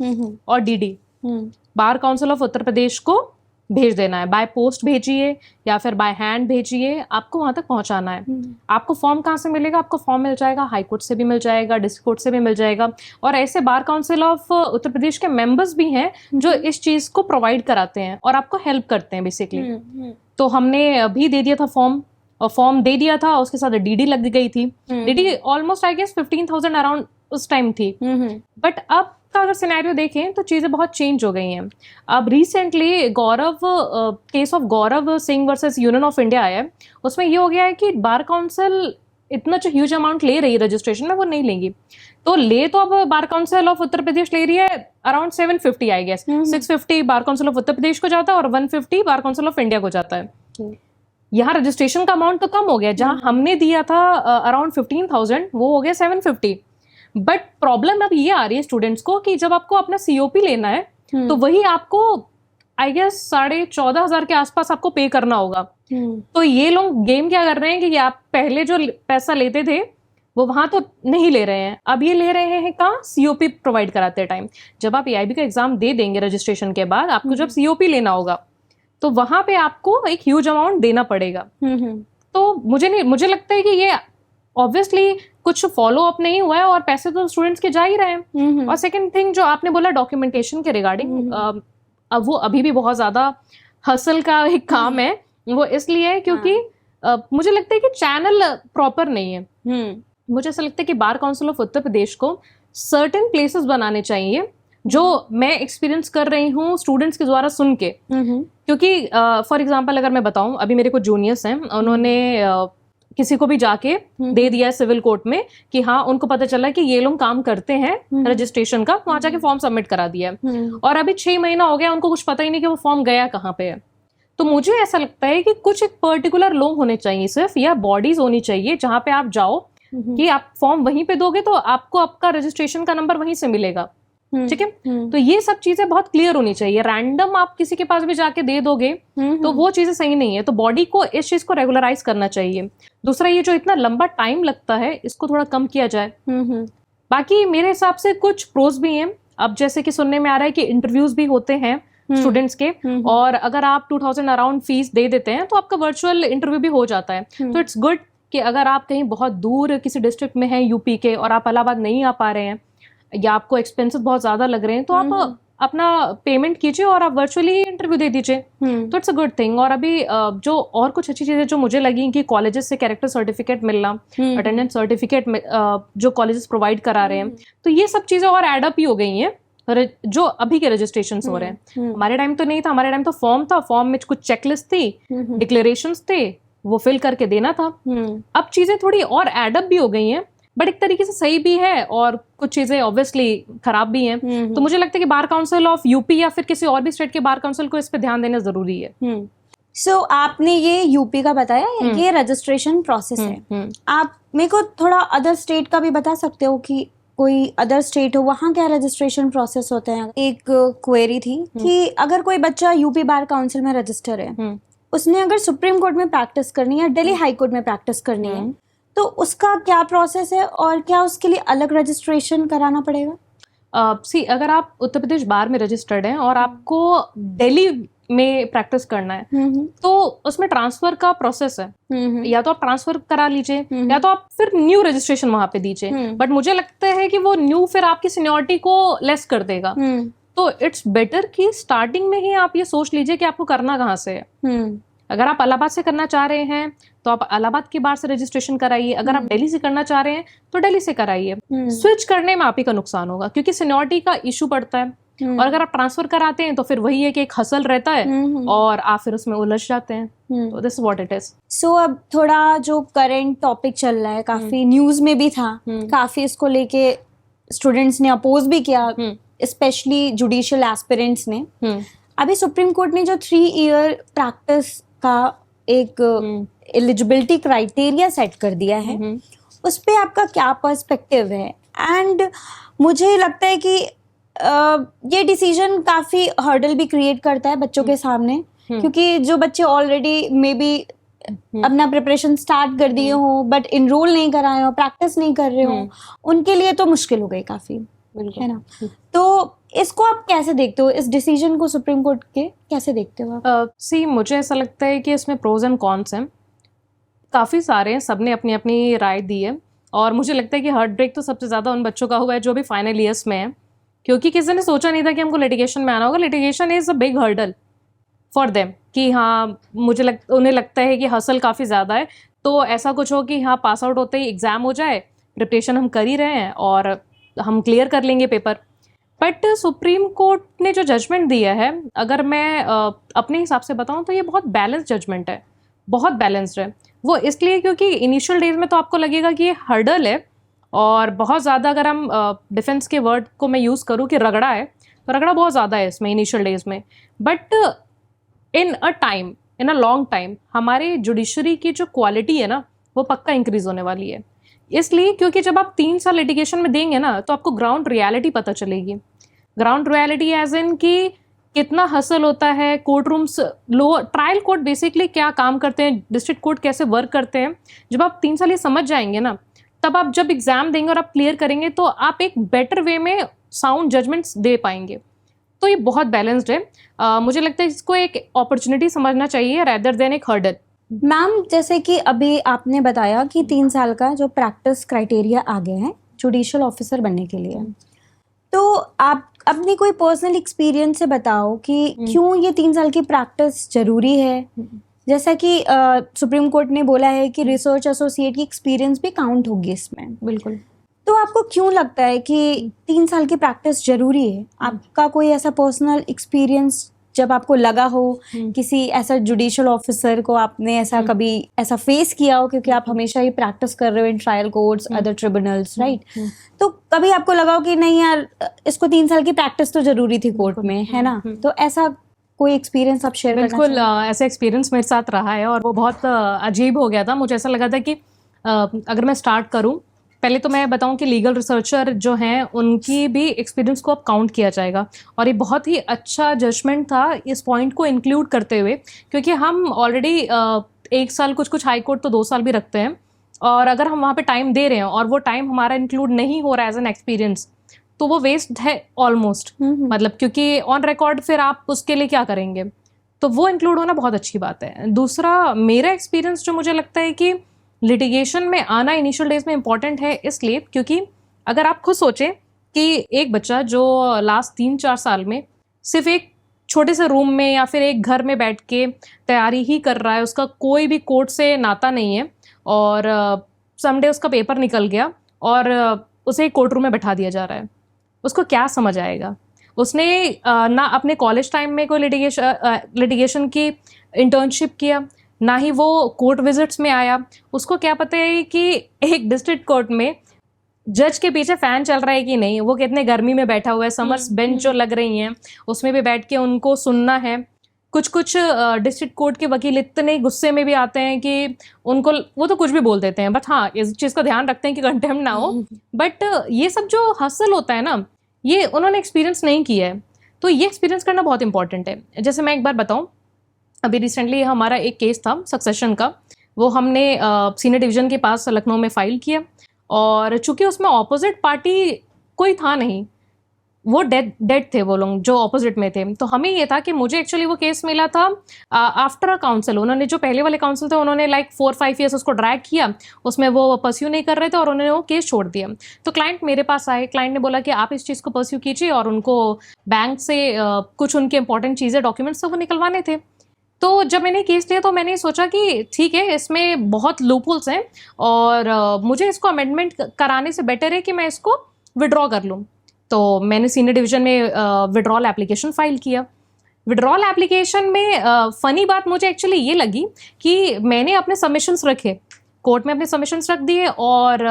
और DD bar council of Uttar Pradesh को भेज देना है। बाय पोस्ट भेजिए या फिर बाय हैंड भेजिए, आपको वहां तक पहुंचाना है। आपको फॉर्म कहाँ से मिलेगा? आपको फॉर्म मिल जाएगा हाई कोर्ट से भी मिल जाएगा, डिस्ट्रिक्ट कोर्ट से भी मिल जाएगा, और ऐसे बार काउंसिल ऑफ उत्तर प्रदेश के मेंबर्स भी हैं जो इस चीज को प्रोवाइड कराते हैं और आपको हेल्प करते हैं बेसिकली। तो हमने भी दे दिया था फॉर्म, और फॉर्म दे दिया था, उसके साथ DD लग गई थी। DD almost I guess 15,000 around उस टाइम थी। बट अब का अगर सिनेरियो देखें तो चीजें बहुत चेंज हो गई हैं। अब recently case of Gaurav Singh versus union of India आया है, उसमें ये हो गया है कि बार काउंसिल इतना जो ह्यूज अमाउंट ले रही है रजिस्ट्रेशन में वो नहीं लेंगी। तो अब बार काउंसिल ऑफ उत्तर प्रदेश ले रही है around 750 I guess. 650 bar council of Uttar Pradesh को जाता है और 150 बार काउंसिल ऑफ इंडिया को जाता है। यहाँ रजिस्ट्रेशन का अमाउंट तो कम हो गया, जहां हमने दिया था अराउंड 15,000 वो हो गया 750। बट प्रॉब्लम अब ये आ रही है स्टूडेंट्स को कि जब आपको अपना COP लेना है तो वही आपको आई गेस 14,500 के आसपास आपको पे करना होगा। तो ये लोग गेम क्या कर रहे हैं कि आप पहले जो पैसा लेते थे वो वहां तो नहीं ले रहे हैं, अब ये ले रहे हैं कहाँ? COP प्रोवाइड कराते टाइम। जब आप AIB का एग्जाम दे देंगे रजिस्ट्रेशन के बाद, आपको जब COP लेना होगा तो वहां पे आपको एक ह्यूज अमाउंट देना पड़ेगा। तो मुझे लगता है कि ये ऑब्वियसली कुछ फॉलो अप नहीं हुआ है और पैसे तो स्टूडेंट्स के जा ही रहे हैं। और सेकंड थिंग जो आपने बोला डॉक्यूमेंटेशन के रिगार्डिंग, अब वो अभी भी बहुत ज्यादा हसल का एक काम है। वो इसलिए है क्योंकि मुझे लगता है कि चैनल प्रॉपर नहीं है। मुझे ऐसा लगता है कि बार काउंसिल ऑफ उत्तर प्रदेश को सर्टेन प्लेसेस बनाने चाहिए जो मैं एक्सपीरियंस कर रही हूँ स्टूडेंट्स के द्वारा सुन के। क्योंकि फॉर एग्जांपल अगर मैं बताऊं, अभी मेरे कुछ जूनियर्स हैं, उन्होंने किसी को भी जाके दे दिया है सिविल कोर्ट में कि हाँ उनको पता चला कि ये लोग काम करते हैं रजिस्ट्रेशन का, वहां जाके फॉर्म सबमिट करा दिया है और अभी 6 महीना हो गया, उनको कुछ पता ही नहीं कि वो फॉर्म गया कहाँ पे है। तो मुझे ऐसा लगता है कि कुछ एक पर्टिकुलर लोग होने चाहिए सिर्फ, या बॉडीज होनी चाहिए जहां पे आप जाओ कि आप फॉर्म वहीं पे दोगे तो आपको आपका रजिस्ट्रेशन का नंबर वहीं से मिलेगा। ठीक है, तो ये सब चीजें बहुत क्लियर होनी चाहिए। रैंडम आप किसी के पास भी जाके दे दोगे तो वो चीजें सही नहीं है। तो बॉडी को इस चीज को रेगुलराइज करना चाहिए। दूसरा, ये जो इतना लंबा टाइम लगता है इसको थोड़ा कम किया जाए। बाकी मेरे हिसाब से कुछ प्रोज भी हैं। अब जैसे कि सुनने में आ रहा है कि इंटरव्यूज भी होते हैं स्टूडेंट्स के, और अगर आप 2000 अराउंड फीस दे देते हैं तो आपका वर्चुअल इंटरव्यू भी हो जाता है। तो इट्स गुड कि अगर आप कहीं बहुत दूर किसी डिस्ट्रिक्ट में हैं यूपी के और आप इलाहाबाद नहीं आ पा रहे हैं या आपको एक्सपेंसेस बहुत ज्यादा लग रहे हैं तो आप अपना पेमेंट कीजिए और आप वर्चुअली इंटरव्यू दे दीजिए। तो इट्स अ गुड थिंग। और अभी जो और कुछ अच्छी चीजें जो मुझे लगी कि कॉलेजेस से कैरेक्टर सर्टिफिकेट मिलना, अटेंडेंस सर्टिफिकेट जो कॉलेजेस प्रोवाइड करा रहे हैं, तो ये सब चीजें और एडअप ही हो गई हैं जो अभी के रजिस्ट्रेशन हो रहे हैं। हमारे टाइम तो नहीं था, हमारे टाइम तो फॉर्म था, फॉर्म में कुछ चेकलिस्ट थी, डिक्लेरेशंस थे, वो फिल करके देना था। अब चीजें थोड़ी और एडअप भी हो गई हैं, बट एक तरीके से सही भी है और कुछ चीजें ऑब्वियसली खराब भी हैं। तो मुझे लगता है कि बार काउंसिल ऑफ यूपी या फिर किसी और भी स्टेट के बार काउंसिल को इस पे ध्यान देना जरूरी है। सो आपने ये यूपी का बताया, ये रजिस्ट्रेशन प्रोसेस है। आप मेरे को थोड़ा अदर स्टेट का भी बता सकते हो कि कोई अदर स्टेट हो, वहाँ क्या रजिस्ट्रेशन प्रोसेस होते हैं? एक क्वेरी थी कि अगर कोई बच्चा यूपी बार काउंसिल में रजिस्टर है, उसने अगर सुप्रीम कोर्ट में प्रैक्टिस करनी है, दिल्ली हाई कोर्ट में प्रैक्टिस करनी है, तो उसका क्या प्रोसेस है और क्या उसके लिए अलग रजिस्ट्रेशन कराना पड़ेगा? अगर आप उत्तर प्रदेश बार में रजिस्टर्ड हैं और आपको दिल्ली में प्रैक्टिस करना है तो उसमें ट्रांसफर का प्रोसेस है, या तो आप ट्रांसफर करा लीजिए या तो आप फिर न्यू रजिस्ट्रेशन वहां पे दीजिए, बट मुझे लगता है कि वो न्यू फिर आपकी सीनियरिटी को लेस कर देगा। तो इट्स बेटर कि स्टार्टिंग में ही आप ये सोच लीजिए कि आपको करना कहाँ से है। अगर आप इलाहाबाद से करना चाह रहे हैं तो आप इलाहाबाद की बार से रजिस्ट्रेशन कराइए, अगर आप दिल्ली से करना चाह रहे हैं तो दिल्ली से कराइए। स्विच करने में आप ही का नुकसान होगा क्योंकि सीनियरिटी का इशू पड़ता है, और अगर आप ट्रांसफर कराते हैं तो फिर वही है कि एक हसल रहता है और आप फिर उसमें उलझ जाते हैं। तो दिस व्हाट इट इज। सो अब थोड़ा जो करंट टॉपिक चल रहा है, काफी न्यूज में भी था, काफी इसको लेके स्टूडेंट्स ने अपोज भी किया, स्पेशली जुडिशियल एस्पिरेंट्स ने। अभी सुप्रीम कोर्ट ने जो 3 ईयर प्रैक्टिस का एक एलिजिबिलिटी क्राइटेरिया सेट कर दिया है, उस पे आपका क्या पर्सपेक्टिव है? एंड मुझे लगता है कि ये डिसीजन काफी हर्डल भी क्रिएट करता है बच्चों के सामने, क्योंकि जो बच्चे ऑलरेडी मे बी अपना प्रिपरेशन स्टार्ट कर दिए हो बट इनरोल नहीं कराए हो, प्रैक्टिस नहीं कर रहे हो, उनके लिए तो मुश्किल हो गई काफी, है ना? तो इसको आप कैसे देखते हो, इस डिसीजन को सुप्रीम कोर्ट के कैसे देखते हो आप? सी मुझे ऐसा लगता है कि इसमें प्रोज एंड कॉन्स हैं, काफ़ी सारे हैं, सबने अपनी अपनी राय दी है, और मुझे लगता है कि हार्ट ब्रेक तो सबसे ज़्यादा उन बच्चों का हुआ है जो भी फाइनल ईयर्स में है, क्योंकि किसी ने सोचा नहीं था कि हमको लिटिगेशन में आना होगा। Litigation is a big hurdle for them कि हाँ उन्हें लगता है कि हसल काफ़ी ज़्यादा है, तो ऐसा कुछ हो कि हाँ पास आउट होते ही एग्ज़ाम हो जाए, प्रिपरेशन हम कर ही रहे हैं और हम क्लियर कर लेंगे पेपर। बट सुप्रीम कोर्ट ने जो जजमेंट दिया है, अगर मैं अपने हिसाब से बताऊं तो ये बहुत बैलेंस जजमेंट है, बहुत बैलेंस्ड है। वो इसलिए क्योंकि इनिशियल डेज में तो आपको लगेगा कि ये हर्डल है और बहुत ज़्यादा, अगर हम डिफेंस के वर्ड को मैं यूज़ करूँ कि रगड़ा है, तो रगड़ा बहुत ज़्यादा है इसमें इनिशियल डेज में। But in a long time हमारे जुडिशरी की जो क्वालिटी है ना, वो पक्का इंक्रीज होने वाली है। इसलिए क्योंकि जब आप 3 साल लिटिगेशन में देंगे ना, तो आपको ग्राउंड रियलिटी पता चलेगी। ग्राउंड रियलिटी एज इन कि कितना हसल होता है, कोर्ट रूम्स, लो ट्रायल कोर्ट बेसिकली क्या काम करते हैं, डिस्ट्रिक्ट कोर्ट कैसे वर्क करते हैं। जब आप 3 साल ये समझ जाएंगे ना, तब आप जब एग्जाम देंगे और आप क्लियर करेंगे तो आप एक बेटर वे में साउंड जजमेंट्स दे पाएंगे। तो ये बहुत बैलेंस्ड है। मुझे लगता है इसको एक अपॉर्चुनिटी समझना चाहिए रेदर देन एक हर्डल। मैम, जैसे कि अभी आपने बताया कि 3 साल का जो प्रैक्टिस क्राइटेरिया आ गया है जुडिशियल ऑफिसर बनने के लिए, तो आप अपनी कोई पर्सनल एक्सपीरियंस से बताओ कि क्यों ये 3 साल की प्रैक्टिस जरूरी है? जैसा कि सुप्रीम कोर्ट ने बोला है कि रिसर्च एसोसिएट की एक्सपीरियंस भी काउंट होगी इसमें। बिल्कुल। तो आपको क्यों लगता है कि 3 साल की प्रैक्टिस जरूरी है? आपका कोई ऐसा पर्सनल एक्सपीरियंस जब आपको लगा हो किसी ऐसा जुडिशियल ऑफिसर को आपने ऐसा कभी ऐसा फेस किया हो, क्योंकि आप हमेशा ही प्रैक्टिस कर रहे हो in trial courts, other tribunals, right? तो कभी आपको लगा हो कि नहीं यार, इसको 3 साल की प्रैक्टिस तो जरूरी थी कोर्ट में, है ना? तो ऐसा कोई एक्सपीरियंस आप शेयर करना बिल्कुल, ऐसा एक्सपीरियंस मेरे साथ रहा है और वो बहुत अजीब हो गया था। मुझे ऐसा लगा था कि अगर मैं स्टार्ट करूं, पहले तो मैं बताऊं कि लीगल रिसर्चर जो हैं उनकी भी एक्सपीरियंस को अब काउंट किया जाएगा, और ये बहुत ही अच्छा जजमेंट था इस पॉइंट को इंक्लूड करते हुए, क्योंकि हम ऑलरेडी 1 साल, कुछ हाई कोर्ट तो 2 साल भी रखते हैं, और अगर हम वहाँ पे टाइम दे रहे हैं और वो टाइम हमारा इंक्लूड नहीं हो रहा है एज एन एक्सपीरियंस, तो वो वेस्ट है ऑलमोस्ट। मतलब क्योंकि ऑन रिकॉर्ड फिर आप उसके लिए क्या करेंगे, तो वो इंक्लूड होना बहुत अच्छी बात है। दूसरा, मेरा एक्सपीरियंस जो मुझे लगता है कि लिटिगेशन में आना इनिशियल डेज में इम्पॉर्टेंट है, इसलिए क्योंकि अगर आप खुद सोचें कि एक बच्चा जो लास्ट 3-4 साल में सिर्फ एक छोटे से रूम में या फिर एक घर में बैठ के तैयारी ही कर रहा है, उसका कोई भी कोर्ट से नाता नहीं है, और समडे उसका पेपर निकल गया और उसे एक कोर्ट रूम में बैठा दिया जा रहा है, उसको क्या समझ आएगा? उसने ना अपने कॉलेज टाइम में कोई लिटिगेशन की इंटर्नशिप किया, ना ही वो कोर्ट विजिट्स में आया। उसको क्या पता है कि एक डिस्ट्रिक्ट कोर्ट में जज के पीछे फैन चल रहा है कि नहीं, वो कितने गर्मी में बैठा हुआ है, समर्स बेंच जो लग रही हैं उसमें भी बैठ के उनको सुनना है। कुछ डिस्ट्रिक्ट कोर्ट के वकील इतने गुस्से में भी आते हैं कि उनको, वो तो कुछ भी बोल देते हैं, बट हाँ इस चीज़ का ध्यान रखते हैं कि कंटेम्प्ट ना हो। बट ये सब जो हसल होता है ना, ये उन्होंने एक्सपीरियंस नहीं किया है, तो ये एक्सपीरियंस करना बहुत इंपॉर्टेंट है। जैसे मैं एक बार बताऊँ, अभी रिसेंटली हमारा एक केस था सक्सेशन का, वो हमने सीनियर डिवीज़न के पास लखनऊ में फाइल किया, और चूंकि उसमें ऑपोजिट पार्टी कोई था नहीं, वो डेड थे वो लोग जो ऑपोजिट में थे। तो हमें ये था कि मुझे एक्चुअली वो केस मिला था आफ्टर अ काउंसिल। उन्होंने जो पहले वाले काउंसिल थे उन्होंने लाइक 4-5 ईयर्स उसको ड्रैग किया, उसमें वो परस्यू नहीं कर रहे थे और उन्होंने वो केस छोड़ दिया। तो क्लाइंट मेरे पास आए, क्लाइंट ने बोला कि आप इस चीज़ को परस्यू कीजिए, और उनको बैंक से कुछ उनके इंपॉर्टेंट चीज़ें डॉक्यूमेंट्स वो निकलवाने थे। तो जब मैंने केस लिया तो मैंने सोचा कि ठीक है, इसमें बहुत लूपहोल्स हैं और मुझे इसको अमेंडमेंट कराने से बेटर है कि मैं इसको विड्रॉ कर लूँ। तो मैंने सीनियर डिवीजन में विड्रॉल एप्लीकेशन फाइल किया। विड्रॉल एप्लीकेशन में फ़नी बात मुझे एक्चुअली ये लगी कि मैंने अपने सबमिशंस रखे, कोर्ट में अपने सबमिशंस रख दिए और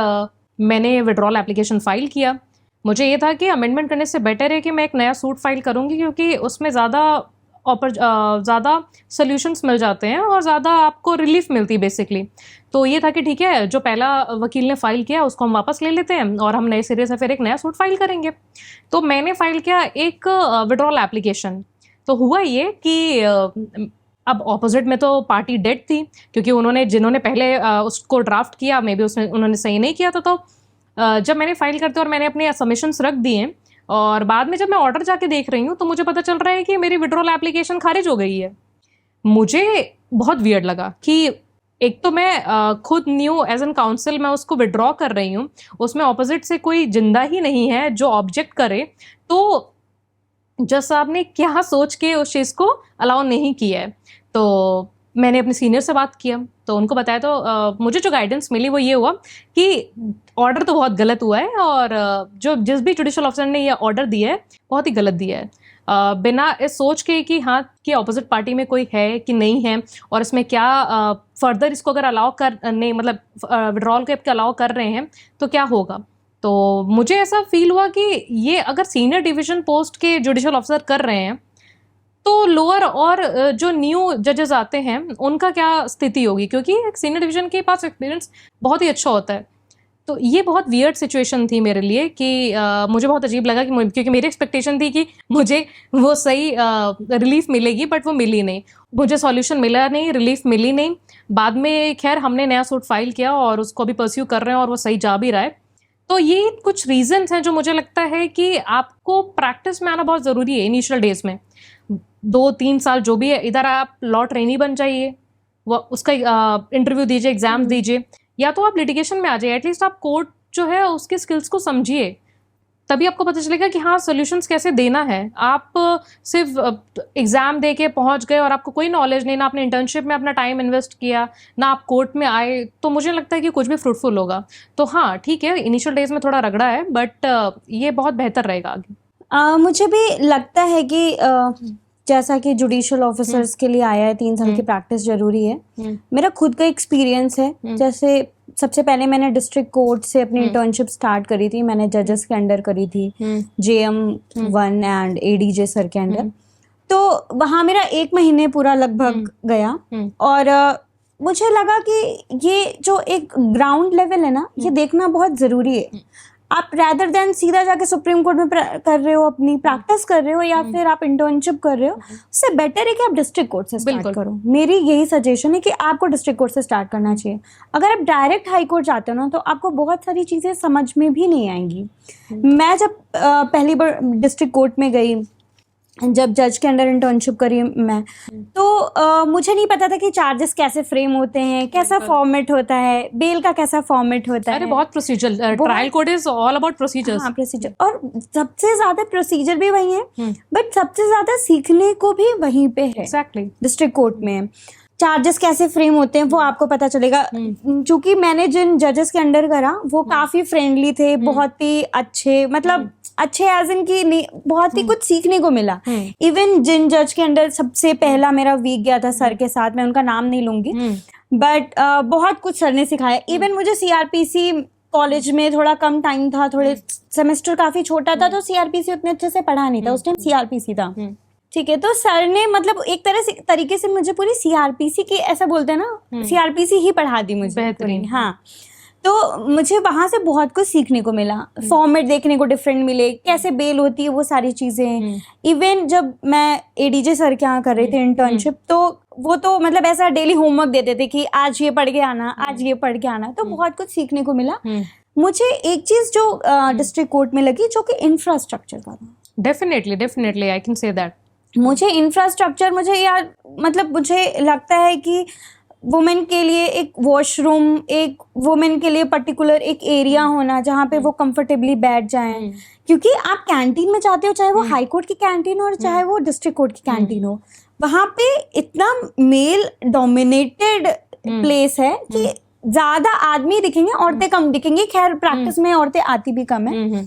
मैंने विड्रॉल एप्लीकेशन फाइल किया। मुझे ये था कि अमेंडमेंट करने से बेटर है कि मैं एक नया सूट फाइल करूँगी, क्योंकि उसमें ज़्यादा सोल्यूशंस मिल जाते हैं और ज़्यादा आपको रिलीफ मिलती है बेसिकली। तो ये था कि ठीक है, जो पहला वकील ने फ़ाइल किया उसको हम वापस ले लेते हैं और हम नए सिरे से फिर एक नया सूट फाइल करेंगे। तो मैंने फ़ाइल किया एक विड्रॉल एप्लीकेशन। तो हुआ ये कि अब ऑपोजिट में तो पार्टी डेड थी, क्योंकि जिन्होंने पहले उसको ड्राफ्ट किया मे बी उन्होंने सही नहीं किया था। तो जब मैंने फ़ाइल करते और मैंने अपने सबमिशंस रख दिए और बाद में जब मैं ऑर्डर जाके देख रही हूँ तो मुझे पता चल रहा है कि मेरी विड्रॉल एप्लीकेशन खारिज हो गई है। मुझे बहुत वियर्ड लगा कि एक तो मैं खुद न्यू एज एन काउंसिल मैं उसको विड्रॉ कर रही हूँ, उसमें ऑपोजिट से कोई जिंदा ही नहीं है जो ऑब्जेक्ट करे। तो जज साहब ने क्या सोच के उस चीज़ को अलाउ नहीं किया है। तो मैंने अपने सीनियर से बात किया तो उनको बताया, तो मुझे जो गाइडेंस मिली वो ये हुआ कि ऑर्डर तो बहुत गलत हुआ है और जिस भी जुडिशियल ऑफिसर ने ये ऑर्डर दिया है बहुत ही गलत दिया है, बिना इस सोच के कि हाँ कि ऑपोजिट पार्टी में कोई है कि नहीं है और इसमें क्या फर्दर इसको अगर अलाउ करने मतलब विड्रॉल को अलाउ कर रहे हैं तो क्या होगा। तो मुझे ऐसा फील हुआ कि ये अगर सीनियर डिवीजन पोस्ट के जुडिशियल ऑफिसर कर रहे हैं तो लोअर और जो न्यू जजेस आते हैं उनका क्या स्थिति होगी, क्योंकि एक सीनियर डिवीजन के पास एक्सपीरियंस बहुत ही अच्छा होता है। तो ये बहुत वियर्ड सिचुएशन थी मेरे लिए कि मुझे बहुत अजीब लगा कि क्योंकि मेरी एक्सपेक्टेशन थी कि मुझे वो सही रिलीफ मिलेगी, बट वो मिली नहीं, मुझे सॉल्यूशन मिला नहीं, रिलीफ मिली नहीं। बाद में खैर हमने नया सूट फाइल किया और उसको अभी परस्यू कर रहे हैं और वो सही जा भी रहा है। तो ये कुछ रीजंस हैं जो मुझे लगता है कि आपको प्रैक्टिस में आना बहुत ज़रूरी है इनिशियल डेज में। 2-3 साल जो भी है, इधर आप लॉ ट्रेनी बन जाइए, वो उसका इंटरव्यू दीजिए, एग्जाम दीजिए, या तो आप लिटिगेशन में आ जाइए। एटलीस्ट आप कोर्ट जो है उसके स्किल्स को समझिए, तभी आपको पता चलेगा कि हाँ सॉल्यूशंस कैसे देना है। आप सिर्फ एग्ज़ाम दे के पहुँच गए और आपको कोई नॉलेज नहीं, ना आपने इंटर्नशिप में अपना टाइम इन्वेस्ट किया, ना आप कोर्ट में आए, तो मुझे लगता है कि कुछ भी फ्रूटफुल होगा। तो हाँ ठीक है, इनिशियल डेज में थोड़ा रगड़ा है, बट ये बहुत बेहतर रहेगा आगे। मुझे भी लगता है कि जैसा कि जुडिशियल ऑफिसर्स के लिए आया है 3 साल की प्रैक्टिस जरूरी है। मेरा खुद का एक्सपीरियंस है, जैसे सबसे पहले मैंने डिस्ट्रिक्ट कोर्ट से अपनी इंटर्नशिप स्टार्ट करी थी, मैंने जजेस के अंडर करी थी, JM 1 एंड ADJ सर के अंडर। तो वहाँ मेरा 1 महीने पूरा लगभग गया और मुझे लगा कि ये जो एक ग्राउंड लेवल है ना, ये देखना बहुत ज़रूरी है। आप रैदर देन सीधा जाके सुप्रीम कोर्ट में कर रहे हो, अपनी प्रैक्टिस कर रहे हो, या फिर आप इंटर्नशिप कर रहे हो, उससे बेटर है कि आप डिस्ट्रिक्ट कोर्ट से स्टार्ट करो। मेरी यही सजेशन है कि आपको डिस्ट्रिक्ट कोर्ट से स्टार्ट करना चाहिए। अगर आप डायरेक्ट हाई कोर्ट जाते हो ना तो आपको बहुत सारी चीज़ें समझ में भी नहीं आएंगी। मैं जब पहली बार डिस्ट्रिक्ट कोर्ट में गई, जब जज के अंडर इंटर्नशिप करी मैं, तो मुझे नहीं पता था कि चार्जेस कैसे फ्रेम होते हैं, कैसा फॉर्मेट होता है, बेल का कैसा फॉर्मेट होता है। अरे बहुत procedure, trial code is all about procedures. हाँ प्रोसीजर, और सबसे ज्यादा प्रोसीजर भी वही है, बट सबसे ज्यादा सीखने को भी वहीं पे है। एग्जैक्टली, डिस्ट्रिक्ट कोर्ट में चार्जेस कैसे फ्रेम होते हैं वो आपको पता चलेगा। क्योंकि मैंने जिन जजेस के अंडर करा वो काफी फ्रेंडली थे, बहुत ही अच्छे, मतलब अच्छे एज इन की बहुत ही कुछ सीखने को मिला। इवन जिन जज के अंडर सबसे पहला मेरा वीक गया था सर के साथ, मैं उनका नाम नहीं लूंगी, बट बहुत कुछ सर ने सिखाया। इवन मुझे CRPC कॉलेज में थोड़ा कम टाइम था, थोड़े सेमेस्टर काफी छोटा था, तो CRPC उतने अच्छे से पढ़ा नहीं था, उस टाइम CRPC था, ठीक है। तो सर ने मतलब एक तरीके से मुझे पूरी CRPC की, ऐसा बोलते हैं ना, CRPC ही पढ़ा दी मुझे। बेहतरीन। हाँ, तो मुझे वहां से बहुत कुछ सीखने को मिला, फॉर्मेट देखने को डिफरेंट मिले, कैसे बेल होती है, वो सारी चीजें। इवन जब मैं ADJ सर के यहाँ कर रही थी इंटर्नशिप, तो वो तो मतलब ऐसा डेली होमवर्क देते थे कि आज ये पढ़ के आना, आज ये पढ़ के आना, तो बहुत कुछ सीखने को मिला। मुझे एक चीज जो डिस्ट्रिक्ट कोर्ट में लगी, जो कि इंफ्रास्ट्रक्चर का था। Definitely definitely I can say that. मुझे इंफ्रास्ट्रक्चर, मुझे यार मतलब मुझे लगता है कि वुमेन के लिए एक वॉशरूम, एक वुमेन के लिए पर्टिकुलर एक एरिया होना जहाँ पे वो कंफर्टेबली बैठ जाएं, क्योंकि आप कैंटीन में जाते हो, चाहे वो हाई कोर्ट की कैंटीन हो और चाहे वो डिस्ट्रिक्ट कोर्ट की कैंटीन हो, वहाँ पे इतना मेल डोमिनेटेड प्लेस है कि ज्यादा आदमी दिखेंगे, औरतें कम दिखेंगी। खैर प्रैक्टिस में औरतें आती भी कम है।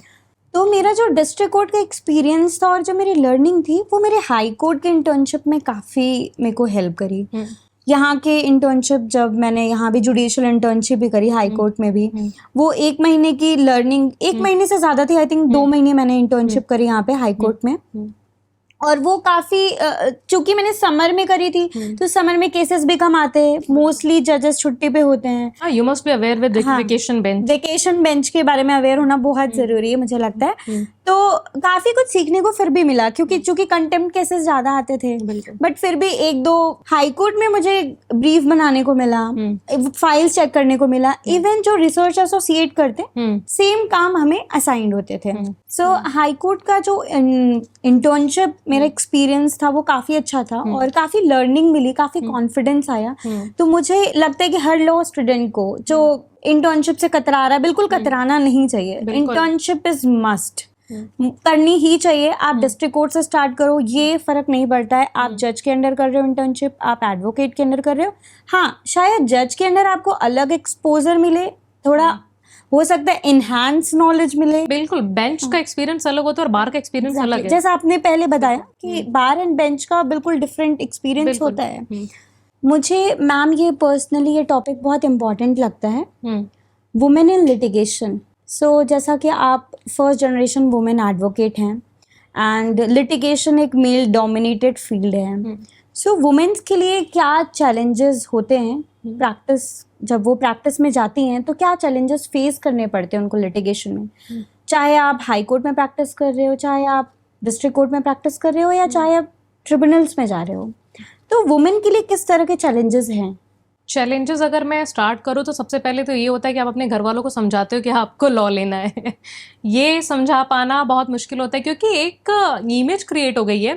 तो मेरा जो डिस्ट्रिक्ट कोर्ट का एक्सपीरियंस था और जो मेरी लर्निंग थी वो मेरे हाई कोर्ट के इंटर्नशिप में काफ़ी मेरे को हेल्प करी। यहाँ के इंटर्नशिप, जब मैंने यहाँ भी जुडिशियल इंटर्नशिप भी करी हाई कोर्ट में भी, वो 1 महीने की लर्निंग, 1 महीने से ज़्यादा थी, आई थिंक 2 महीने मैंने इंटर्नशिप करी यहाँ पे हाई कोर्ट में। और वो काफ़ी, चूंकि मैंने समर में करी थी तो समर में केसेस भी कम आते हैं, मोस्टली जजेस छुट्टी पे होते हैं। You must be aware with vacation bench. Vacation bench के बारे में अवेयर होना बहुत जरूरी है मुझे लगता है। तो काफी कुछ सीखने को फिर भी मिला, क्योंकि चूंकि कंटेम्प्ट केसेस ज्यादा आते थे, बट फिर भी 1-2 हाई कोर्ट में मुझे ब्रीफ बनाने को मिला, फाइल्स चेक करने को मिला। इवन जो रिसर्च एसोसिएट करते सेम काम हमें असाइंड होते थे। सो हाई कोर्ट का जो इंटर्नशिप मेरा एक्सपीरियंस था वो काफी अच्छा था और काफी लर्निंग मिली, काफी कॉन्फिडेंस आया। तो मुझे लगता है कि हर लॉ स्टूडेंट को जो इंटर्नशिप से कतरा रहा है, बिल्कुल कतराना नहीं चाहिए। इंटर्नशिप इज मस्ट, करनी ही चाहिए। आप डिस्ट्रिक्ट कोर्ट से स्टार्ट करो, ये फर्क नहीं पड़ता है आप जज के अंडर कर रहे हो इंटर्नशिप, आप एडवोकेट के अंडर कर रहे हो। हाँ, शायद जज के अंदर आपको अलग एक्सपोजर मिले, थोड़ा हो सकता है इनहैंस नॉलेज मिले। बिल्कुल, बेंच का एक्सपीरियंस अलग होता है और बार का एक्सपीरियंस अलग है। जैसा आपने पहले बताया कि बार एंड बेंच का बिल्कुल डिफरेंट एक्सपीरियंस होता है। मुझे मैम ये पर्सनली ये टॉपिक बहुत इम्पोर्टेंट लगता है, वुमेन इन लिटिगेशन। सो जैसा कि आप फर्स्ट जनरेशन वुमेन एडवोकेट हैं एंड लिटिगेशन एक मेल डोमिनेटेड फील्ड है। सो वुमेन्स के लिए क्या चैलेंजेस होते हैं प्रैक्टिस, जब वो प्रैक्टिस में जाती हैं तो क्या चैलेंजेस फेस करने पड़ते हैं उनको लिटिगेशन में? चाहे आप हाई कोर्ट में प्रैक्टिस कर रहे हो, चाहे आप डिस्ट्रिक्ट कोर्ट में प्रैक्टिस कर रहे हो, या चाहे आप ट्रिब्यूनल्स में जा रहे हो, तो वुमेन के लिए किस तरह के चैलेंजेस हैं? चैलेंजेस अगर मैं स्टार्ट करूँ तो सबसे पहले तो ये होता है कि आप अपने घर वालों को समझाते हो कि आपको लॉ लेना है। ये समझा पाना बहुत मुश्किल होता है, क्योंकि एक इमेज क्रिएट हो गई है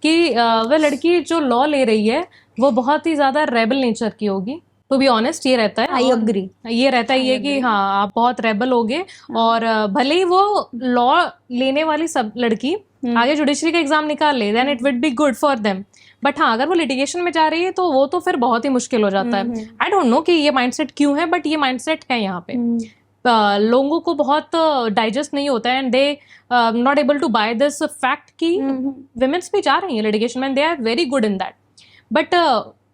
कि वह लड़की जो लॉ ले रही है वो बहुत ही ज़्यादा रेबल नेचर की होगी। टू बी ऑनेस्ट ये रहता है, आई अग्री, ये रहता ही है कि हाँ आप बहुत रेबल होगे। और भले ही वो लॉ लेने वाली सब लड़की आगे जुडिशरी का एग्जाम निकाल ले, then it would be good for them. But हाँ, अगर वो लिटिगेशन में जा रही है तो वो तो फिर बहुत ही मुश्किल हो जाता है। आई डोंट नो कि ये माइंडसेट क्यों है, बट ये माइंडसेट है यहाँ पे। लोगों को बहुत डाइजेस्ट नहीं होता है and they not able to buy this fact कि विमेन्स भी जा रही हैं लिटिगेशन में, they are very good in that. But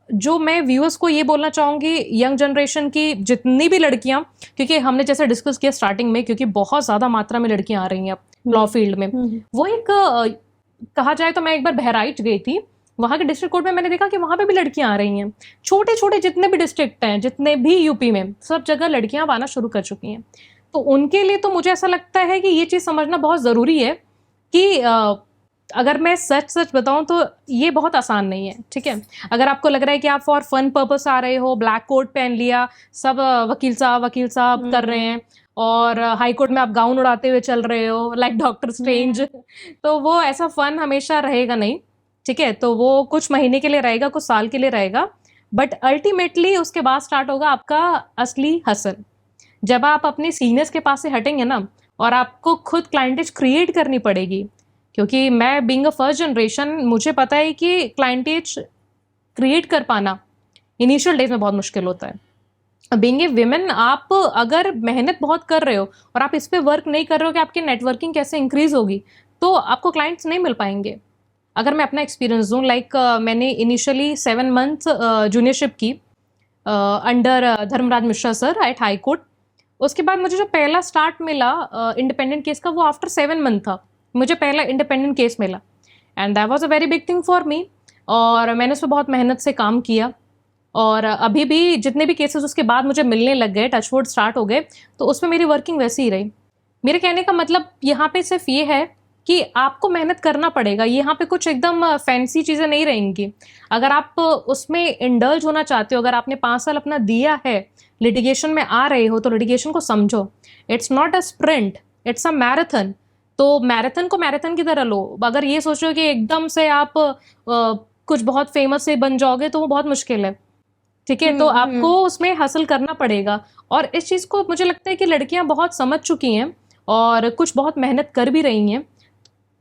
जो मैं व्यूअर्स को ये बोलना चाहूँगी, यंग जनरेशन की जितनी भी लड़कियाँ, क्योंकि हमने जैसे डिस्कस किया स्टार्टिंग में, क्योंकि बहुत ज़्यादा मात्रा में लड़कियाँ आ रही हैं अब लॉ फील्ड में। वो एक कहा जाए तो मैं एक बार बहराइच गई थी, वहाँ के डिस्ट्रिक्ट कोर्ट में मैंने देखा कि वहाँ पे भी लड़कियाँ आ रही हैं। छोटे छोटे जितने भी डिस्ट्रिक्ट हैं, जितने भी यूपी में, सब जगह लड़कियाँ आना शुरू कर चुकी हैं। तो उनके लिए तो मुझे ऐसा लगता है कि ये चीज़ समझना बहुत ज़रूरी है कि अगर मैं सच बताऊं तो ये बहुत आसान नहीं है। ठीक है, अगर आपको लग रहा है कि आप फॉर फन पर्पस आ रहे हो, ब्लैक कोट पहन लिया, सब वकील साहब कर रहे हैं, और हाई कोर्ट में आप गाउन उड़ाते हुए चल रहे हो लाइक डॉक्टर स्ट्रेंज, तो वो ऐसा फन हमेशा रहेगा नहीं। ठीक है, तो वो कुछ महीने के लिए रहेगा, कुछ साल के लिए रहेगा, बट अल्टीमेटली उसके बाद स्टार्ट होगा आपका असली हसल। जब आप अपने सीनियर्स के पास से हटेंगे ना, और आपको खुद क्लाइंटेज क्रिएट करनी पड़ेगी, क्योंकि मैं बीइंग अ फर्स्ट जनरेशन, मुझे पता है कि क्लाइंटेज क्रिएट कर पाना इनिशियल डेज में बहुत मुश्किल होता है। बीइंग ए विमेन, आप अगर मेहनत बहुत कर रहे हो और आप इस पर वर्क नहीं कर रहे हो कि आपकी नेटवर्किंग कैसे इंक्रीज होगी, तो आपको क्लाइंट्स नहीं मिल पाएंगे। अगर मैं अपना एक्सपीरियंस दूँ, लाइक मैंने इनिशियली 7 मंथ्स जूनियरशिप की under Dharmraj Mishra sir at high court. उसके बाद मुझे जो पहला स्टार्ट मिला इंडिपेंडेंट केस का, वो आफ्टर 7 मंथ था। मुझे पहला इंडिपेंडेंट केस मिला and that was a very big thing for me, और मैंने उस पर बहुत मेहनत से काम किया। और अभी भी जितने भी केसेस उसके बाद मुझे मिलने लग गए, टचवुड स्टार्ट हो गए, तो उसमें मेरी वर्किंग वैसी ही रही। मेरे कहने का मतलब यहाँ पे सिर्फ ये है कि आपको मेहनत करना पड़ेगा। यहाँ पे कुछ एकदम फैंसी चीज़ें नहीं रहेंगी। अगर आप उसमें इंडल्ज होना चाहते हो, अगर आपने 5 साल अपना दिया है, लिटिगेशन में आ रहे हो, तो लिटिगेशन को समझो। It's not a sprint, it's a marathon. तो मैराथन को मैराथन की तरह लो। अगर ये सोचो कि एकदम से आप कुछ बहुत फेमस से बन जाओगे तो वो बहुत मुश्किल है, ठीक है। तो आपको उसमें हासिल करना पड़ेगा। और इस चीज़ को मुझे लगता है कि लड़कियां बहुत समझ चुकी हैं और कुछ बहुत मेहनत कर भी रही हैं।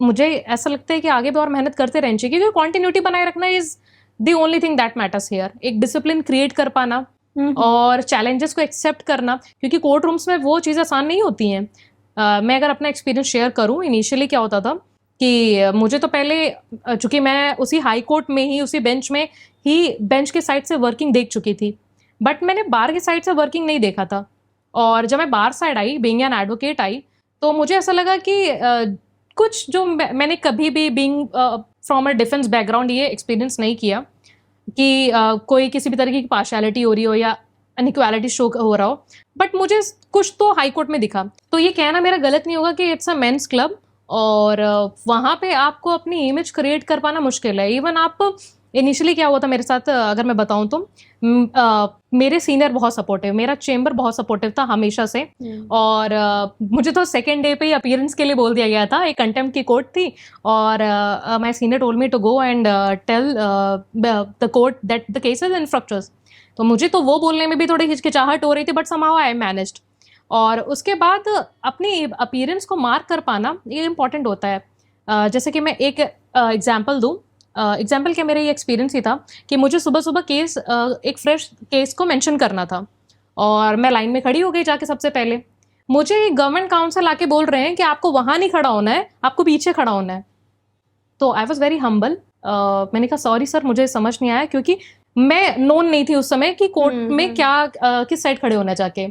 मुझे ऐसा लगता है कि आगे भी और मेहनत करते रहनी चाहिए, क्योंकि कॉन्टिन्यूटी बनाए रखना is the only thing that matters here. एक डिसिप्लिन क्रिएट कर पाना और चैलेंजेस को एक्सेप्ट करना, क्योंकि कोर्ट रूम्स में वो चीज़ें आसान नहीं होती हैं। मैं अगर अपना एक्सपीरियंस शेयर करूं, इनिशियली क्या होता था कि मुझे तो पहले, चूंकि मैं उसी हाई कोर्ट में ही, उसी बेंच में ही, बेंच के साइड से वर्किंग देख चुकी थी, बट मैंने बार के साइड से वर्किंग नहीं देखा था। और जब मैं बार साइड आई, बीइंग एन एडवोकेट आई, तो मुझे ऐसा लगा कि कुछ जो मैंने कभी भी being from a defence background ये एक्सपीरियंस नहीं किया कि कोई किसी भी तरीके की पार्शियलिटी हो रही हो या अनइक्वालिटी शो हो रहा हो, बट मुझे कुछ तो हाई कोर्ट में दिखा। तो ये कहना मेरा गलत नहीं होगा कि इट्स अ मेंस क्लब, और वहाँ पे आपको अपनी इमेज क्रिएट कर पाना मुश्किल है। इवन आप इनिशियली क्या हुआ था मेरे साथ, अगर मैं बताऊं तो मेरे सीनियर बहुत सपोर्टिव, मेरा चेंबर बहुत सपोर्टिव था हमेशा से। और मुझे तो सेकेंड डे पे ही अपीयरेंस के लिए बोल दिया गया था। एक कंटेम्प्ट की कोर्ट थी और my senior told me to go and tell the court that the case is infructuous. तो मुझे तो वो बोलने में भी थोड़ी हिचकिचाहट हो रही थी, बट समहाउ आई मैनेज्ड। और उसके बाद अपनी अपीयरेंस को मार्क कर पाना ये इंपॉर्टेंट होता है। जैसे कि मैं एक एग्जाम्पल दूँ। एग्जाम्पल क्या, मेरा ये एक्सपीरियंस ही था कि मुझे सुबह सुबह केस, एक फ्रेश केस को मेंशन करना था, और मैं लाइन में खड़ी हो गई जाके सबसे पहले। मुझे गवर्नमेंट काउंसिल आके बोल रहे हैं कि आपको वहाँ नहीं खड़ा होना है, आपको पीछे खड़ा होना है। तो आई वॉज वेरी हम्बल। मैंने कहा सॉरी सर, मुझे समझ नहीं आया, क्योंकि मैं नोन नहीं थी उस समय कि कोर्ट में क्या किस साइड खड़े होना जाके।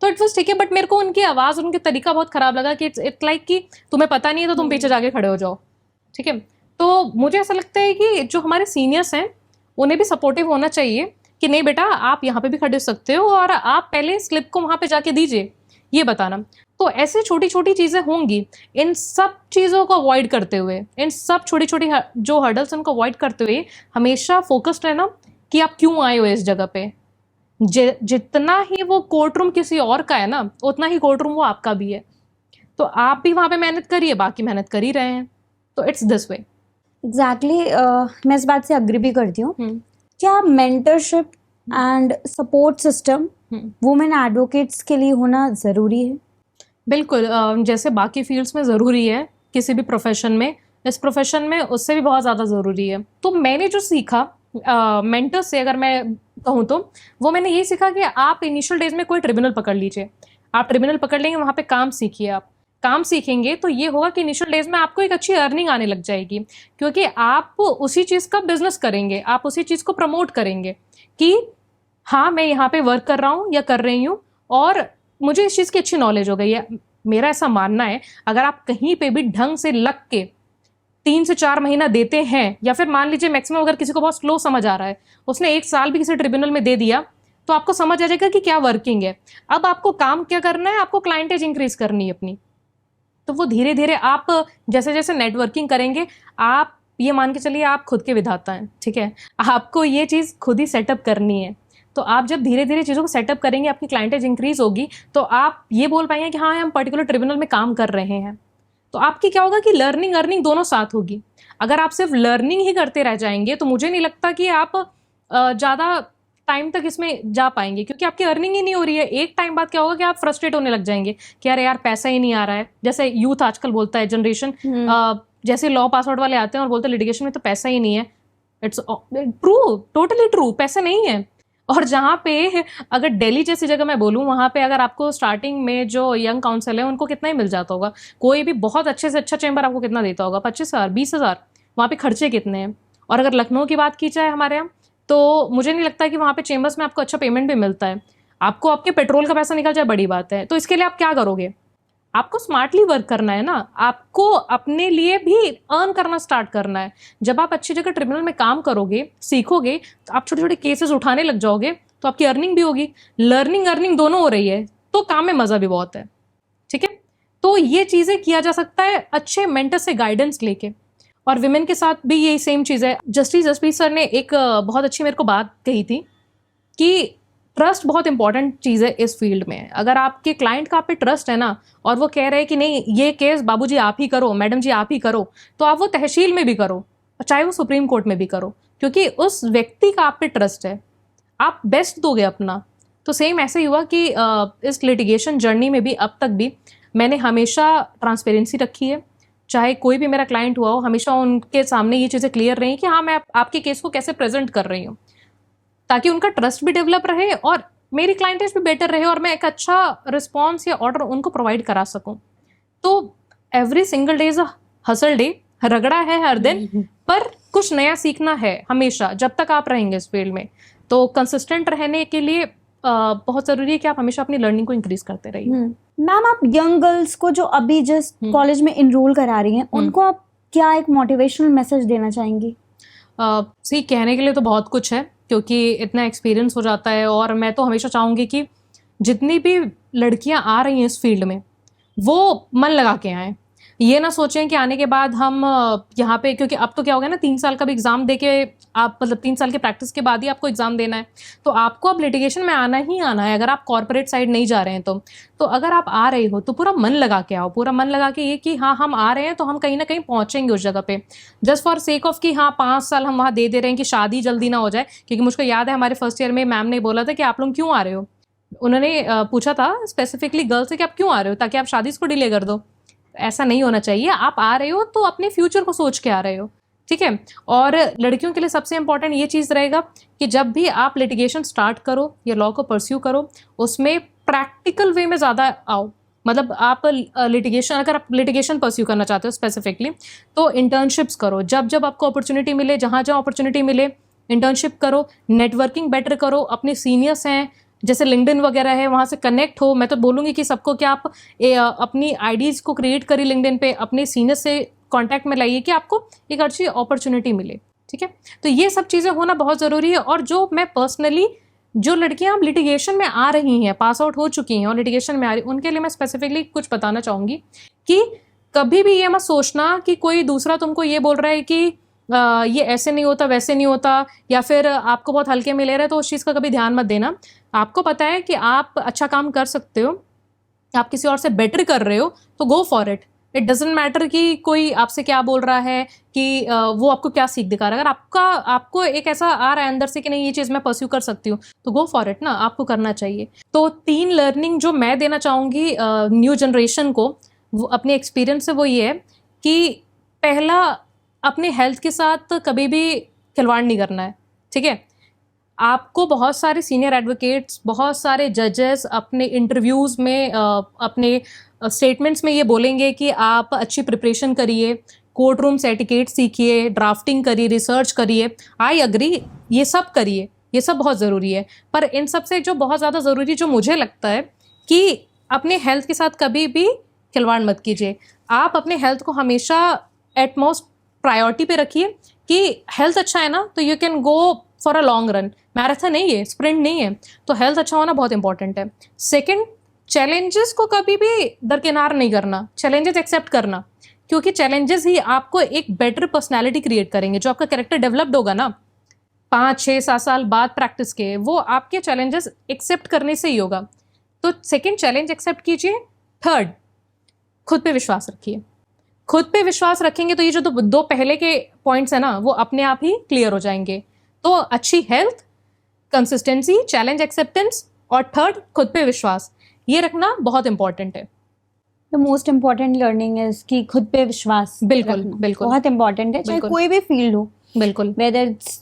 तो इट वॉज ठीक है, बट मेरे को उनकी आवाज़ और उनके तरीका बहुत खराब लगा कि इट्स लाइक कि तुम्हें पता नहीं है तो तुम पीछे जाके खड़े हो जाओ, ठीक है। तो मुझे ऐसा लगता है कि जो हमारे सीनियर्स हैं उन्हें भी सपोर्टिव होना चाहिए कि नहीं बेटा, आप यहाँ पे भी खड़े हो सकते हो और आप पहले स्लिप को वहाँ पे जाके दीजिए, ये बताना। तो ऐसे छोटी छोटी चीज़ें होंगी। इन सब चीज़ों को अवॉइड करते हुए, इन सब छोटी छोटी जो हर्डल्स उनको अवॉइड करते हुए हमेशा फोकस्ड रहना कि आप क्यों आए हो इस जगह पे। जितना ही वो कोर्ट रूम किसी और का है ना, उतना ही कोर्ट रूम वो आपका भी है। तो आप भी वहाँ पे मेहनत करिए, बाकी मेहनत कर ही रहे हैं। तो इट्स दिस वे। एग्जैक्टली मैं इस बात से अग्री भी करती हूँ। क्या mentorship and support system women advocates के लिए होना ज़रूरी है? बिल्कुल। जैसे बाकी फील्ड्स में ज़रूरी है, किसी भी प्रोफेशन में, इस प्रोफेशन में उससे भी बहुत ज़्यादा ज़रूरी है। तो मैंने जो सीखा मेंटर से, अगर मैं कहूँ तो वो मैंने ये सीखा कि आप इनिशियल डेज में कोई ट्रिब्यूनल पकड़ लीजिए। आप ट्रिब्यूनल पकड़ लेंगे, वहाँ पे काम सीखिए। आप काम सीखेंगे तो ये होगा कि इनिशियल डेज में आपको एक अच्छी अर्निंग आने लग जाएगी, क्योंकि आप उसी चीज़ का बिजनेस करेंगे, आप उसी चीज़ को प्रमोट करेंगे कि हाँ मैं यहाँ पे वर्क कर रहा हूँ या कर रही हूँ और मुझे इस चीज़ की अच्छी नॉलेज हो गई है। मेरा ऐसा मानना है, अगर आप कहीं पे भी ढंग से लग के 3 से 4 महीना देते हैं, या फिर मान लीजिए मैक्सिमम अगर किसी को बहुत स्लो समझ आ रहा है, उसने 1 साल भी किसी ट्रिब्यूनल में दे दिया, तो आपको समझ आ जाएगा कि क्या वर्किंग है। अब आपको काम क्या करना है, आपको क्लाइंटेज इंक्रीज करनी है अपनी। तो वो धीरे धीरे आप जैसे जैसे नेटवर्किंग करेंगे, आप ये मान के चलिए आप खुद के विधाता हैं, ठीक है। आपको ये चीज़ खुद ही सेटअप करनी है। तो आप जब धीरे धीरे चीज़ों को सेटअप करेंगे, आपकी क्लाइंटेज इंक्रीज होगी, तो आप ये बोल पाएंगे कि हाँ हम पर्टिकुलर ट्रिब्यूनल में काम कर रहे हैं। तो आपकी क्या होगा कि लर्निंग अर्निंग दोनों साथ होगी। अगर आप सिर्फ लर्निंग ही करते रह जाएंगे तो मुझे नहीं लगता कि आप ज़्यादा टाइम तक इसमें जा पाएंगे, क्योंकि आपकी अर्निंग ही नहीं हो रही है। एक टाइम बाद क्या होगा कि आप फ्रस्ट्रेट होने लग जाएंगे कि अरे यार पैसा ही नहीं आ रहा है। जैसे यूथ आजकल बोलता है, जनरेशन जैसे लॉ पास आउट वाले आते हैं और बोलते हैं लिटिगेशन में तो पैसा ही नहीं है। इट्स ट्रू, टोटली ट्रू, पैसा नहीं है। और जहाँ पे अगर दिल्ली जैसी जगह मैं बोलूँ, वहाँ पे अगर आपको स्टार्टिंग में जो यंग काउंसिल है उनको कितना ही मिल जाता होगा। कोई भी बहुत अच्छे से अच्छा चैम्बर आपको कितना देता होगा, 25,000 20,000। वहाँ पे खर्चे कितने हैं। और अगर लखनऊ की बात की जाए हमारे यहाँ, तो मुझे नहीं लगता कि वहाँ पे चेम्बर्स में आपको अच्छा पेमेंट भी मिलता है। आपको आपके पेट्रोल का पैसा निकल जाए बड़ी बात है। तो इसके लिए आप क्या करोगे, आपको स्मार्टली वर्क करना है ना, आपको अपने लिए भी अर्न करना स्टार्ट करना है। जब आप अच्छी जगह ट्रिब्यूनल में काम करोगे, सीखोगे, तो आप छोटे छोटे केसेस उठाने लग जाओगे, तो आपकी अर्निंग भी होगी। लर्निंग अर्निंग दोनों हो रही है, तो काम में मज़ा भी बहुत है, ठीक है। तो ये चीज़ें किया जा सकता है अच्छे मेंटर से गाइडेंस लेके। और विमेन के साथ भी यही सेम चीज़ है। जस्टिस जसप्रीत सर ने एक बहुत अच्छी मेरे को बात कही थी कि ट्रस्ट बहुत इंपॉर्टेंट चीज़ है इस फील्ड में। अगर आपके क्लाइंट का आप पे ट्रस्ट है ना, और वो कह रहे हैं कि नहीं ये केस बाबूजी आप ही करो, मैडम जी आप ही करो, तो आप वो तहसील में भी करो, चाहे वो सुप्रीम कोर्ट में भी करो, क्योंकि उस व्यक्ति का आप पे ट्रस्ट है, आप बेस्ट दोगे अपना। तो सेम ऐसे ही हुआ कि इस लिटिगेशन जर्नी में भी अब तक भी मैंने हमेशा ट्रांसपेरेंसी रखी है। चाहे कोई भी मेरा क्लाइंट हुआ हो, हमेशा उनके सामने ये चीज़ें क्लियर रही कि हाँ मैं आपके केस को कैसे प्रेजेंट कर रही हूँ, ताकि उनका ट्रस्ट भी डेवलप रहे और मेरी क्लाइंटेज भी बेटर रहे और मैं एक अच्छा रिस्पॉन्स या ऑर्डर उनको प्रोवाइड करा सकूँ। तो every single day is a hustle day, रगड़ा है हर दिन, पर कुछ नया सीखना है हमेशा जब तक आप रहेंगे इस फील्ड में। तो कंसिस्टेंट रहने के लिए बहुत ज़रूरी है कि आप हमेशा अपनी लर्निंग को इंक्रीज करते रहिए। मैम, आप यंग गर्ल्स को जो अभी जस्ट कॉलेज में इनरोल करा रही हैं, उनको आप क्या एक मोटिवेशनल मैसेज देना चाहेंगी? सी कहने के लिए तो बहुत कुछ है, क्योंकि इतना एक्सपीरियंस हो जाता है, और मैं तो हमेशा चाहूँगी कि जितनी भी लड़कियां आ रही हैं इस फील्ड में वो मन लगा के आएँ। ये ना सोचें कि आने के बाद हम यहाँ पे, क्योंकि अब तो क्या हो गया ना, 3 साल का भी एग्ज़ाम दे के आप, मतलब 3 साल के प्रैक्टिस के बाद ही आपको एग्ज़ाम देना है, तो आपको अब लिटिगेशन में आना ही आना है अगर आप कॉर्पोरेट साइड नहीं जा रहे हैं तो अगर आप आ रहे हो तो पूरा मन लगा के आओ, पूरा मन लगा के ये कि हाँ हम आ रहे हैं तो हम कहीं ना कहीं पहुँचेंगे उस जगह पे, जस्ट फॉर सेक ऑफ कि हाँ 5 साल हम वहाँ दे रहे हैं कि शादी जल्दी ना हो जाए। क्योंकि मुझको याद है हमारे फर्स्ट ईयर में मैम ने बोला था कि आप लोग क्यों आ रहे हो, उन्होंने पूछा था स्पेसिफिकली गर्ल्स से कि आप क्यों आ रहे हो, ताकि आप शादी को डिले कर दो। ऐसा नहीं होना चाहिए, आप आ रहे हो तो अपने फ्यूचर को सोच के आ रहे हो, ठीक है। और लड़कियों के लिए सबसे इंपॉर्टेंट ये चीज़ रहेगा कि जब भी आप लिटिगेशन स्टार्ट करो या लॉ को परस्यू करो, उसमें प्रैक्टिकल वे में ज़्यादा आओ। मतलब आप लिटिगेशन, अगर आप लिटिगेशन परस्यू करना चाहते हो स्पेसिफिकली, तो इंटर्नशिप्स करो, जब जब आपको अपॉर्चुनिटी मिले, जहाँ जहाँ अपॉर्चुनिटी मिले इंटर्नशिप करो, नेटवर्किंग बेटर करो, अपने सीनियर्स हैं जैसे लिंक्डइन वगैरह है वहाँ से कनेक्ट हो। मैं तो बोलूँगी कि सबको कि आप अपनी आईडीज़ को क्रिएट करिए लिंक्डइन पे, अपने सीनियर से कांटेक्ट में लाइए कि आपको एक अच्छी अपॉर्चुनिटी मिले, ठीक है। तो ये सब चीज़ें होना बहुत ज़रूरी है। और जो मैं पर्सनली, जो लड़कियाँ अब लिटिगेशन में आ रही हैं, पास आउट हो चुकी हैं और लिटिगेशन में आ रही, उनके लिए मैं स्पेसिफिकली कुछ बताना चाहूँगी कि कभी भी ये मत सोचना कि कोई दूसरा तुमको ये बोल रहा है कि ये ऐसे नहीं होता, वैसे नहीं होता, या फिर आपको बहुत हल्के में ले रहे हैं, तो उस चीज़ का कभी ध्यान मत देना। आपको पता है कि आप अच्छा काम कर सकते हो, आप किसी और से बेटर कर रहे हो, तो go for it. It doesn't matter कि कोई आपसे क्या बोल रहा है, कि वो आपको क्या सीख दिखा रहा है। अगर आपको एक ऐसा आ रहा है अंदर से कि नहीं ये चीज़ मैं परस्यू कर सकती हूँ, तो गो फॉर इट ना, आपको करना चाहिए। तो 3 लर्निंग जो मैं देना चाहूँगी न्यू जनरेशन को, वो अपने एक्सपीरियंस से, वो ये है कि पहला, अपने हेल्थ के साथ कभी भी खिलवाड़ नहीं करना है, ठीक है। आपको बहुत सारे सीनियर एडवोकेट्स, बहुत सारे जजेस अपने इंटरव्यूज़ में अपने स्टेटमेंट्स में ये बोलेंगे कि आप अच्छी प्रिपरेशन करिए, कोर्ट रूम से एटिकेट सीखिए, ड्राफ्टिंग करिए, रिसर्च करिए। आई अग्री, ये सब करिए, ये सब बहुत ज़रूरी है। पर इन सब से जो बहुत ज़्यादा ज़रूरी जो मुझे लगता है कि अपने हेल्थ के साथ कभी भी खिलवाड़ मत कीजिए। आप अपने हेल्थ को हमेशा एटमोस्ट प्रायोरिटी पे रखिए कि हेल्थ अच्छा है ना, तो you can go for a long run. Marathon नहीं है, स्प्रिंट नहीं है, तो हेल्थ अच्छा होना बहुत इंपॉर्टेंट है। सेकंड, चैलेंजेस को कभी भी दरकिनार नहीं करना, चैलेंजेस एक्सेप्ट करना, क्योंकि चैलेंजेस ही आपको एक बेटर पर्सनैलिटी क्रिएट करेंगे। जो आपका कैरेक्टर डेवलप्ड होगा ना 5, 6, 7 साल बाद प्रैक्टिस के, वो आपके चैलेंजेस एक्सेप्ट करने से ही होगा। तो सेकंड, चैलेंज एक्सेप्ट कीजिए। थर्ड, खुद पे विश्वास रखिए। खुद पे विश्वास रखेंगे तो ये जो दो पहले के पॉइंट्स है ना, वो अपने आप ही क्लियर हो जाएंगे। तो अच्छी हेल्थ, कंसिस्टेंसी, चैलेंज एक्सेप्टेंस, और थर्ड खुद पे विश्वास, ये रखना बहुत इंपॉर्टेंट है। The most important learning is कि खुद पे विश्वास बिल्कुल रखना बिल्कुल बहुत इंपॉर्टेंट है, चाहे बिल्कुल। कोई भी फील्ड हो, बिल्कुल वेदर इट्स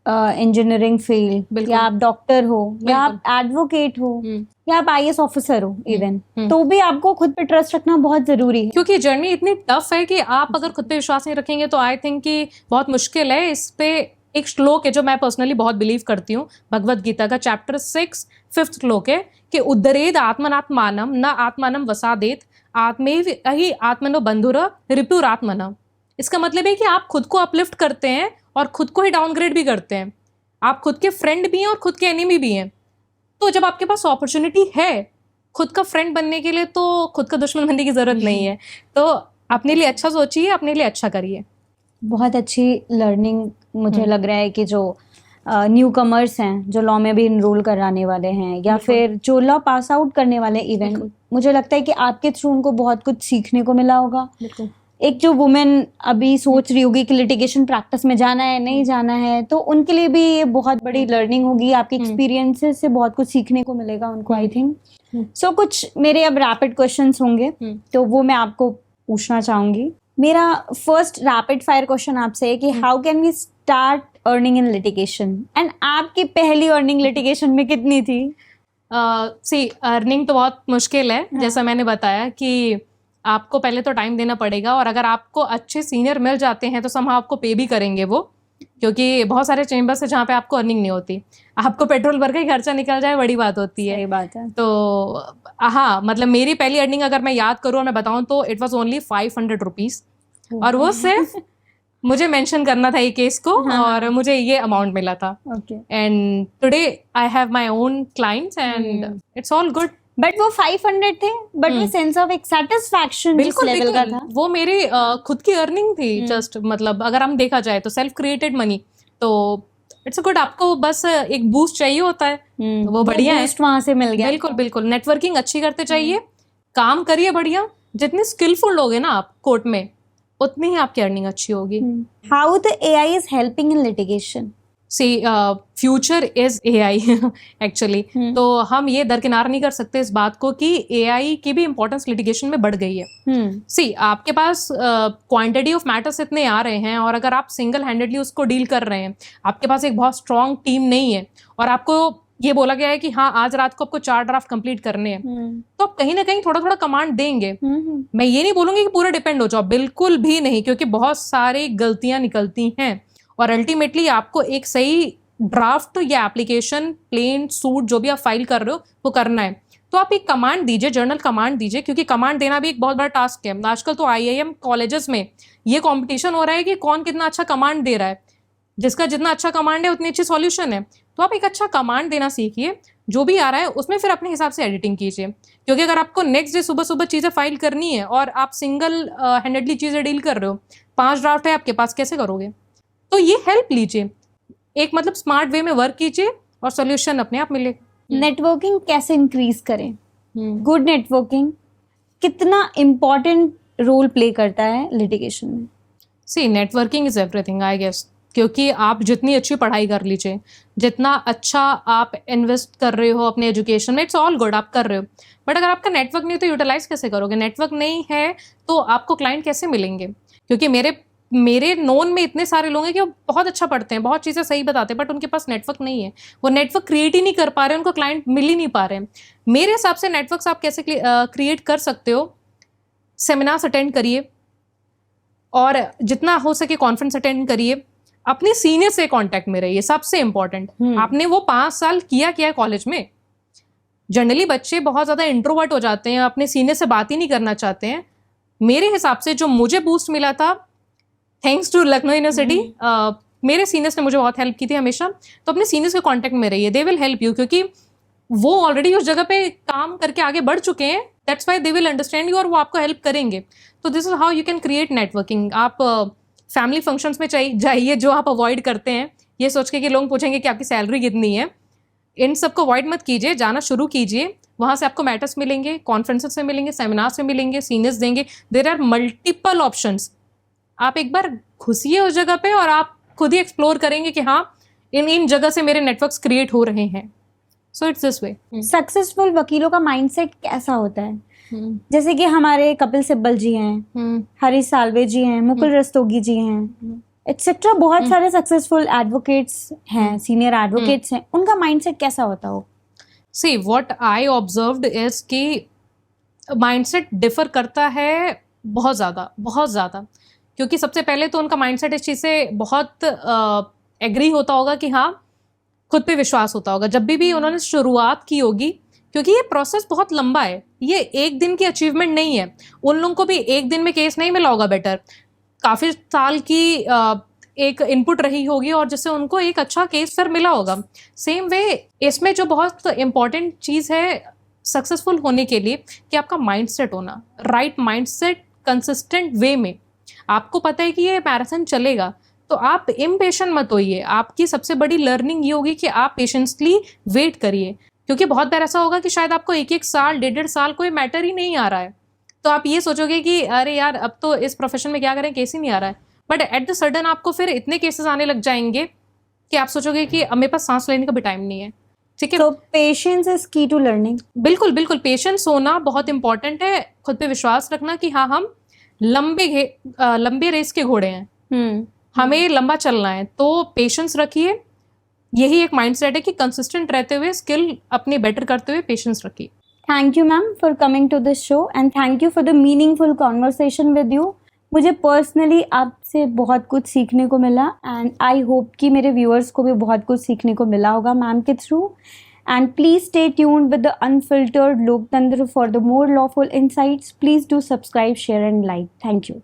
इंजीनियरिंग फील्ड, बिल्कुल। या आप डॉक्टर हो, या आप एडवोकेट हो, या आप आईएएस ऑफिसर हो इवन, तो भी आपको खुद पे ट्रस्ट रखना बहुत जरूरी है। क्योंकि जर्नी इतनी टफ है कि आप अगर खुद पे विश्वास नहीं रखेंगे तो आई थिंक कि बहुत मुश्किल है। इस पे एक श्लोक है जो मैं पर्सनली बहुत बिलीव करती हूँ, भगवत गीता का चैप्टर 6 5th श्लोक है कि उद्धरेद आत्मनात्मानम न आत्मानम वसादेत आत्मेव ही आत्मनो बंधुर रिपुरात्मना। इसका मतलब है कि आप खुद को अपलिफ्ट करते हैं और खुद को ही डाउनग्रेड भी करते हैं। आप खुद के फ्रेंड भी हैं और खुद के एनिमी भी हैं। तो जब आपके पास अपॉर्चुनिटी है खुद का फ्रेंड बनने के लिए, तो खुद का दुश्मन बनने की जरूरत नहीं है। तो अपने लिए अच्छा सोचिए, अपने लिए अच्छा करिए। बहुत अच्छी लर्निंग मुझे लग रहा है कि जो न्यू कमर्स हैं जो लॉ में भी इनरोल कराने वाले हैं, या बिल्कुल। फिर जो लॉ पास आउट करने वाले इवन, बिल्कुल। मुझे लगता है कि आपके थ्रू उनको बहुत कुछ सीखने को मिला होगा। बिल्कुल। एक जो वुमेन अभी सोच रही होगी कि लिटिगेशन प्रैक्टिस में जाना है नहीं जाना है, तो उनके लिए भी ये बहुत बड़ी लर्निंग होगी। आपके एक्सपीरियंसेस से बहुत कुछ सीखने को मिलेगा उनको, आई थिंक। सो कुछ मेरे अब रैपिड क्वेश्चंस होंगे, तो वो मैं आपको पूछना चाहूंगी। मेरा फर्स्ट रैपिड फायर क्वेश्चन आपसे है कि how can we start earning in litigation, and आपकी पहली अर्निंग लिटिगेशन में कितनी थी? सी अर्निंग तो बहुत मुश्किल है, जैसा मैंने बताया कि आपको पहले तो टाइम देना पड़ेगा, और अगर आपको अच्छे सीनियर मिल जाते हैं तो सब आपको पे भी करेंगे वो, क्योंकि बहुत सारे चेंबर्स है जहाँ पे आपको अर्निंग नहीं होती। आपको पेट्रोल भर का ही खर्चा निकल जाए बड़ी बात होती है। सही बात है। तो हाँ, मतलब मेरी पहली अर्निंग अगर मैं याद करूँ और मैं बताऊँ तो इट वॉज ओनली 500 रुपीज़, और वो सिर्फ मुझे मेंशन करना था ये केस को, और मुझे ये अमाउंट मिला था। And today I have my own clients and it's all good. But वो 500 थे, बट वो सेंस ऑफ एक सेटिस्फैक्शन बिल्कुल लेवल का था। वो मेरी खुद की अर्निंग थी, जस्ट मतलब अगर हम देखा जाए तो सेल्फ क्रिएटेड मनी, तो इट्स गुड। आपको बस एक बूस्ट चाहिए होता है, तो वो बढ़िया है, वहां से मिल गया। बिल्कुल बिल्कुल। नेटवर्किंग अच्छी करते चाहिए, काम करिए बढ़िया। जितने स्किलफुल लोगे ना आप कोर्ट में, उतनी ही आपकी अर्निंग अच्छी होगी। How the AI is helping in litigation? See future is AI actually. तो हम ये दरकिनार नहीं कर सकते इस बात को कि एआई की भी इंपॉर्टेंस लिटिगेशन में बढ़ गई है। सी आपके पास क्वांटिटी ऑफ मैटर्स इतने आ रहे हैं, और अगर आप सिंगल हैंडेडली उसको डील कर रहे हैं, आपके पास एक बहुत स्ट्रांग टीम नहीं है, और आपको ये बोला गया है कि हाँ आज रात को आपको 4 ड्राफ्ट कंप्लीट करने हैं, तो आप कहीं ना कहीं थोड़ा थोड़ा कमांड देंगे। मैं ये नहीं बोलूंगी कि पूरा डिपेंड हो जाओ, बिल्कुल भी नहीं, क्योंकि बहुत सारी गलतियां निकलती हैं, और अल्टीमेटली आपको एक सही ड्राफ्ट या एप्लीकेशन, प्लेन सूट जो भी आप फाइल कर रहे हो वो करना है। तो आप एक कमांड दीजिए, जर्नल कमांड दीजिए, क्योंकि कमांड देना भी एक बहुत बड़ा टास्क है। आजकल तो आईआईएम कॉलेजेस में ये कंपटीशन हो रहा है कि कौन कितना अच्छा कमांड दे रहा है, जिसका जितना अच्छा कमांड है उतनी अच्छी सॉल्यूशन है। तो आप एक अच्छा कमांड देना सीखिए, जो भी आ रहा है उसमें फिर अपने हिसाब से एडिटिंग कीजिए, क्योंकि अगर आपको नेक्स्ट डे सुबह सुबह चीज़ें फाइल करनी है और आप सिंगल हैंडेडली चीज़ें डील कर रहे हो, 5 ड्राफ्ट है आपके पास, कैसे करोगे? तो ये हेल्प लीजिए, एक मतलब स्मार्ट वे में वर्क कीजिए और सॉल्यूशन अपने आप मिलेगा। नेटवर्किंग कैसे इंक्रीज करें? गुड नेटवर्किंग कितना इम्पोर्टेंट रोल प्ले करता है लिटिगेशन में? See networking is everything I guess, क्योंकि आप जितनी अच्छी पढ़ाई कर लीजिए, जितना अच्छा आप इन्वेस्ट कर रहे हो अपने एजुकेशन में, इट्स ऑल गुड, आप कर रहे हो, बट अगर आपका नेटवर्क नहीं तो यूटिलाइज कैसे करोगे? नेटवर्क नहीं है तो आपको क्लाइंट कैसे मिलेंगे? क्योंकि मेरे नोन में इतने सारे लोग हैं कि वो बहुत अच्छा पढ़ते हैं, बहुत चीज़ें सही बताते हैं, बट उनके पास नेटवर्क नहीं है, वो नेटवर्क क्रिएट ही नहीं कर पा रहे, उनको क्लाइंट मिल ही नहीं पा रहे हैं। मेरे हिसाब से नेटवर्क्स आप कैसे क्रिएट कर सकते हो? सेमिनार्स अटेंड करिए, और जितना हो सके कॉन्फ्रेंस अटेंड करिए, अपने सीनियर से कांटेक्ट में रहिए, सबसे इंपॉर्टेंट। आपने वो 5 साल किया है कॉलेज में। जनरली बच्चे बहुत ज़्यादा इंट्रोवर्ट हो जाते हैं, अपने सीनियर से बात ही नहीं करना चाहते हैं। मेरे हिसाब से जो मुझे बूस्ट मिला था, थैंक्स टू लखनऊ यूनिवर्सिटी, मेरे सीनियर्स ने मुझे बहुत हेल्प की थी हमेशा। तो अपने सीनियर्स के कांटेक्ट में रहिए, दे विल हेल्प यू, क्योंकि वो ऑलरेडी उस जगह पे काम करके आगे बढ़ चुके हैं, that's why they will understand you, और वो आपको हेल्प करेंगे। तो this is how you can create networking. आप फैमिली फंक्शंस में जाइए जो आप अवॉइड करते हैं, ये सोच के कि लोग पूछेंगे कि आपकी सैलरी कितनी है। इन सबको अवॉइड मत कीजिए, जाना शुरू कीजिए, वहाँ से आपको मैटर्स मिलेंगे, कॉन्फ्रेंसेस से मिलेंगे, सेमिनार्स से मिलेंगे, सीनियर्स देंगे, देयर आर मल्टीपल ऑप्शंस। आप एक बार घुसिए उस जगह पे और आप खुद ही एक्सप्लोर करेंगे कि हाँ इन जगह से मेरे नेटवर्क्स क्रिएट हो रहे हैं। So it's this way. Successful वकीलों का माइंडसेट कैसा होता है? जैसे कि हमारे कपिल सिब्बल जी हैं, हरीश साल्वे जी हैं, मुकुल रस्तोगी जी हैं, एक्सेट्रा, बहुत सारे सक्सेसफुल एडवोकेट्स हैं, सीनियर एडवोकेट्स हैं, उनका माइंडसेट कैसा होता हो? See what I observed is कि माइंडसेट डिफर करता है बहुत ज़्यादा, क्योंकि सबसे पहले तो उनका माइंडसेट इस चीज़ से बहुत एग्री होता होगा कि हाँ खुद पे विश्वास होता होगा जब भी उन्होंने शुरुआत की होगी, क्योंकि ये प्रोसेस बहुत लंबा है, ये एक दिन की अचीवमेंट नहीं है। उन लोगों को भी एक दिन में केस नहीं मिला होगा बेटर, काफ़ी साल की एक इनपुट रही होगी और जिससे उनको एक अच्छा केस फिर मिला होगा। सेम वे इसमें जो बहुत इम्पॉर्टेंट चीज़ है सक्सेसफुल होने के लिए कि आपका माइंडसेट होना, राइट माइंडसेट, कंसिस्टेंट वे में। आपको पता है कि ये मैराथन चलेगा, तो आप इम्पेशेंट मत होइए। आपकी सबसे बड़ी लर्निंग ये होगी कि आप पेशेंसली वेट करिए, क्योंकि बहुत बार ऐसा होगा कि शायद आपको 1-1 साल 1.5 साल कोई मैटर ही नहीं आ रहा है, तो आप ये सोचोगे कि अरे यार अब तो इस प्रोफेशन में क्या करें, केस ही नहीं आ रहा है। बट एट द सडन आपको फिर इतने केसेस आने लग जाएंगे कि आप सोचोगे कि अब मेरे पास सांस लेने का भी टाइम नहीं है। ठीक है, So patience is key to learning. बिल्कुल बिल्कुल, पेशेंस होना बहुत इंपॉर्टेंट है। खुद पे विश्वास रखना कि हाँ हम लंबे रेस के घोड़े हैं, हमें लंबा चलना है, तो पेशेंस रखिए। यही एक माइंडसेट है कि कंसिस्टेंट रहते हुए, स्किल अपनी बेटर करते हुए पेशेंस रखिए। Thank you ma'am for coming to this show and thank you for the meaningful conversation with you. मुझे पर्सनली आपसे बहुत कुछ सीखने को मिला एंड आई होप कि मेरे व्यूअर्स को भी बहुत कुछ सीखने को मिला होगा मैम के through. And please stay tuned with the unfiltered Loktantra for the more lawful insights. Please do subscribe, share and like. Thank you.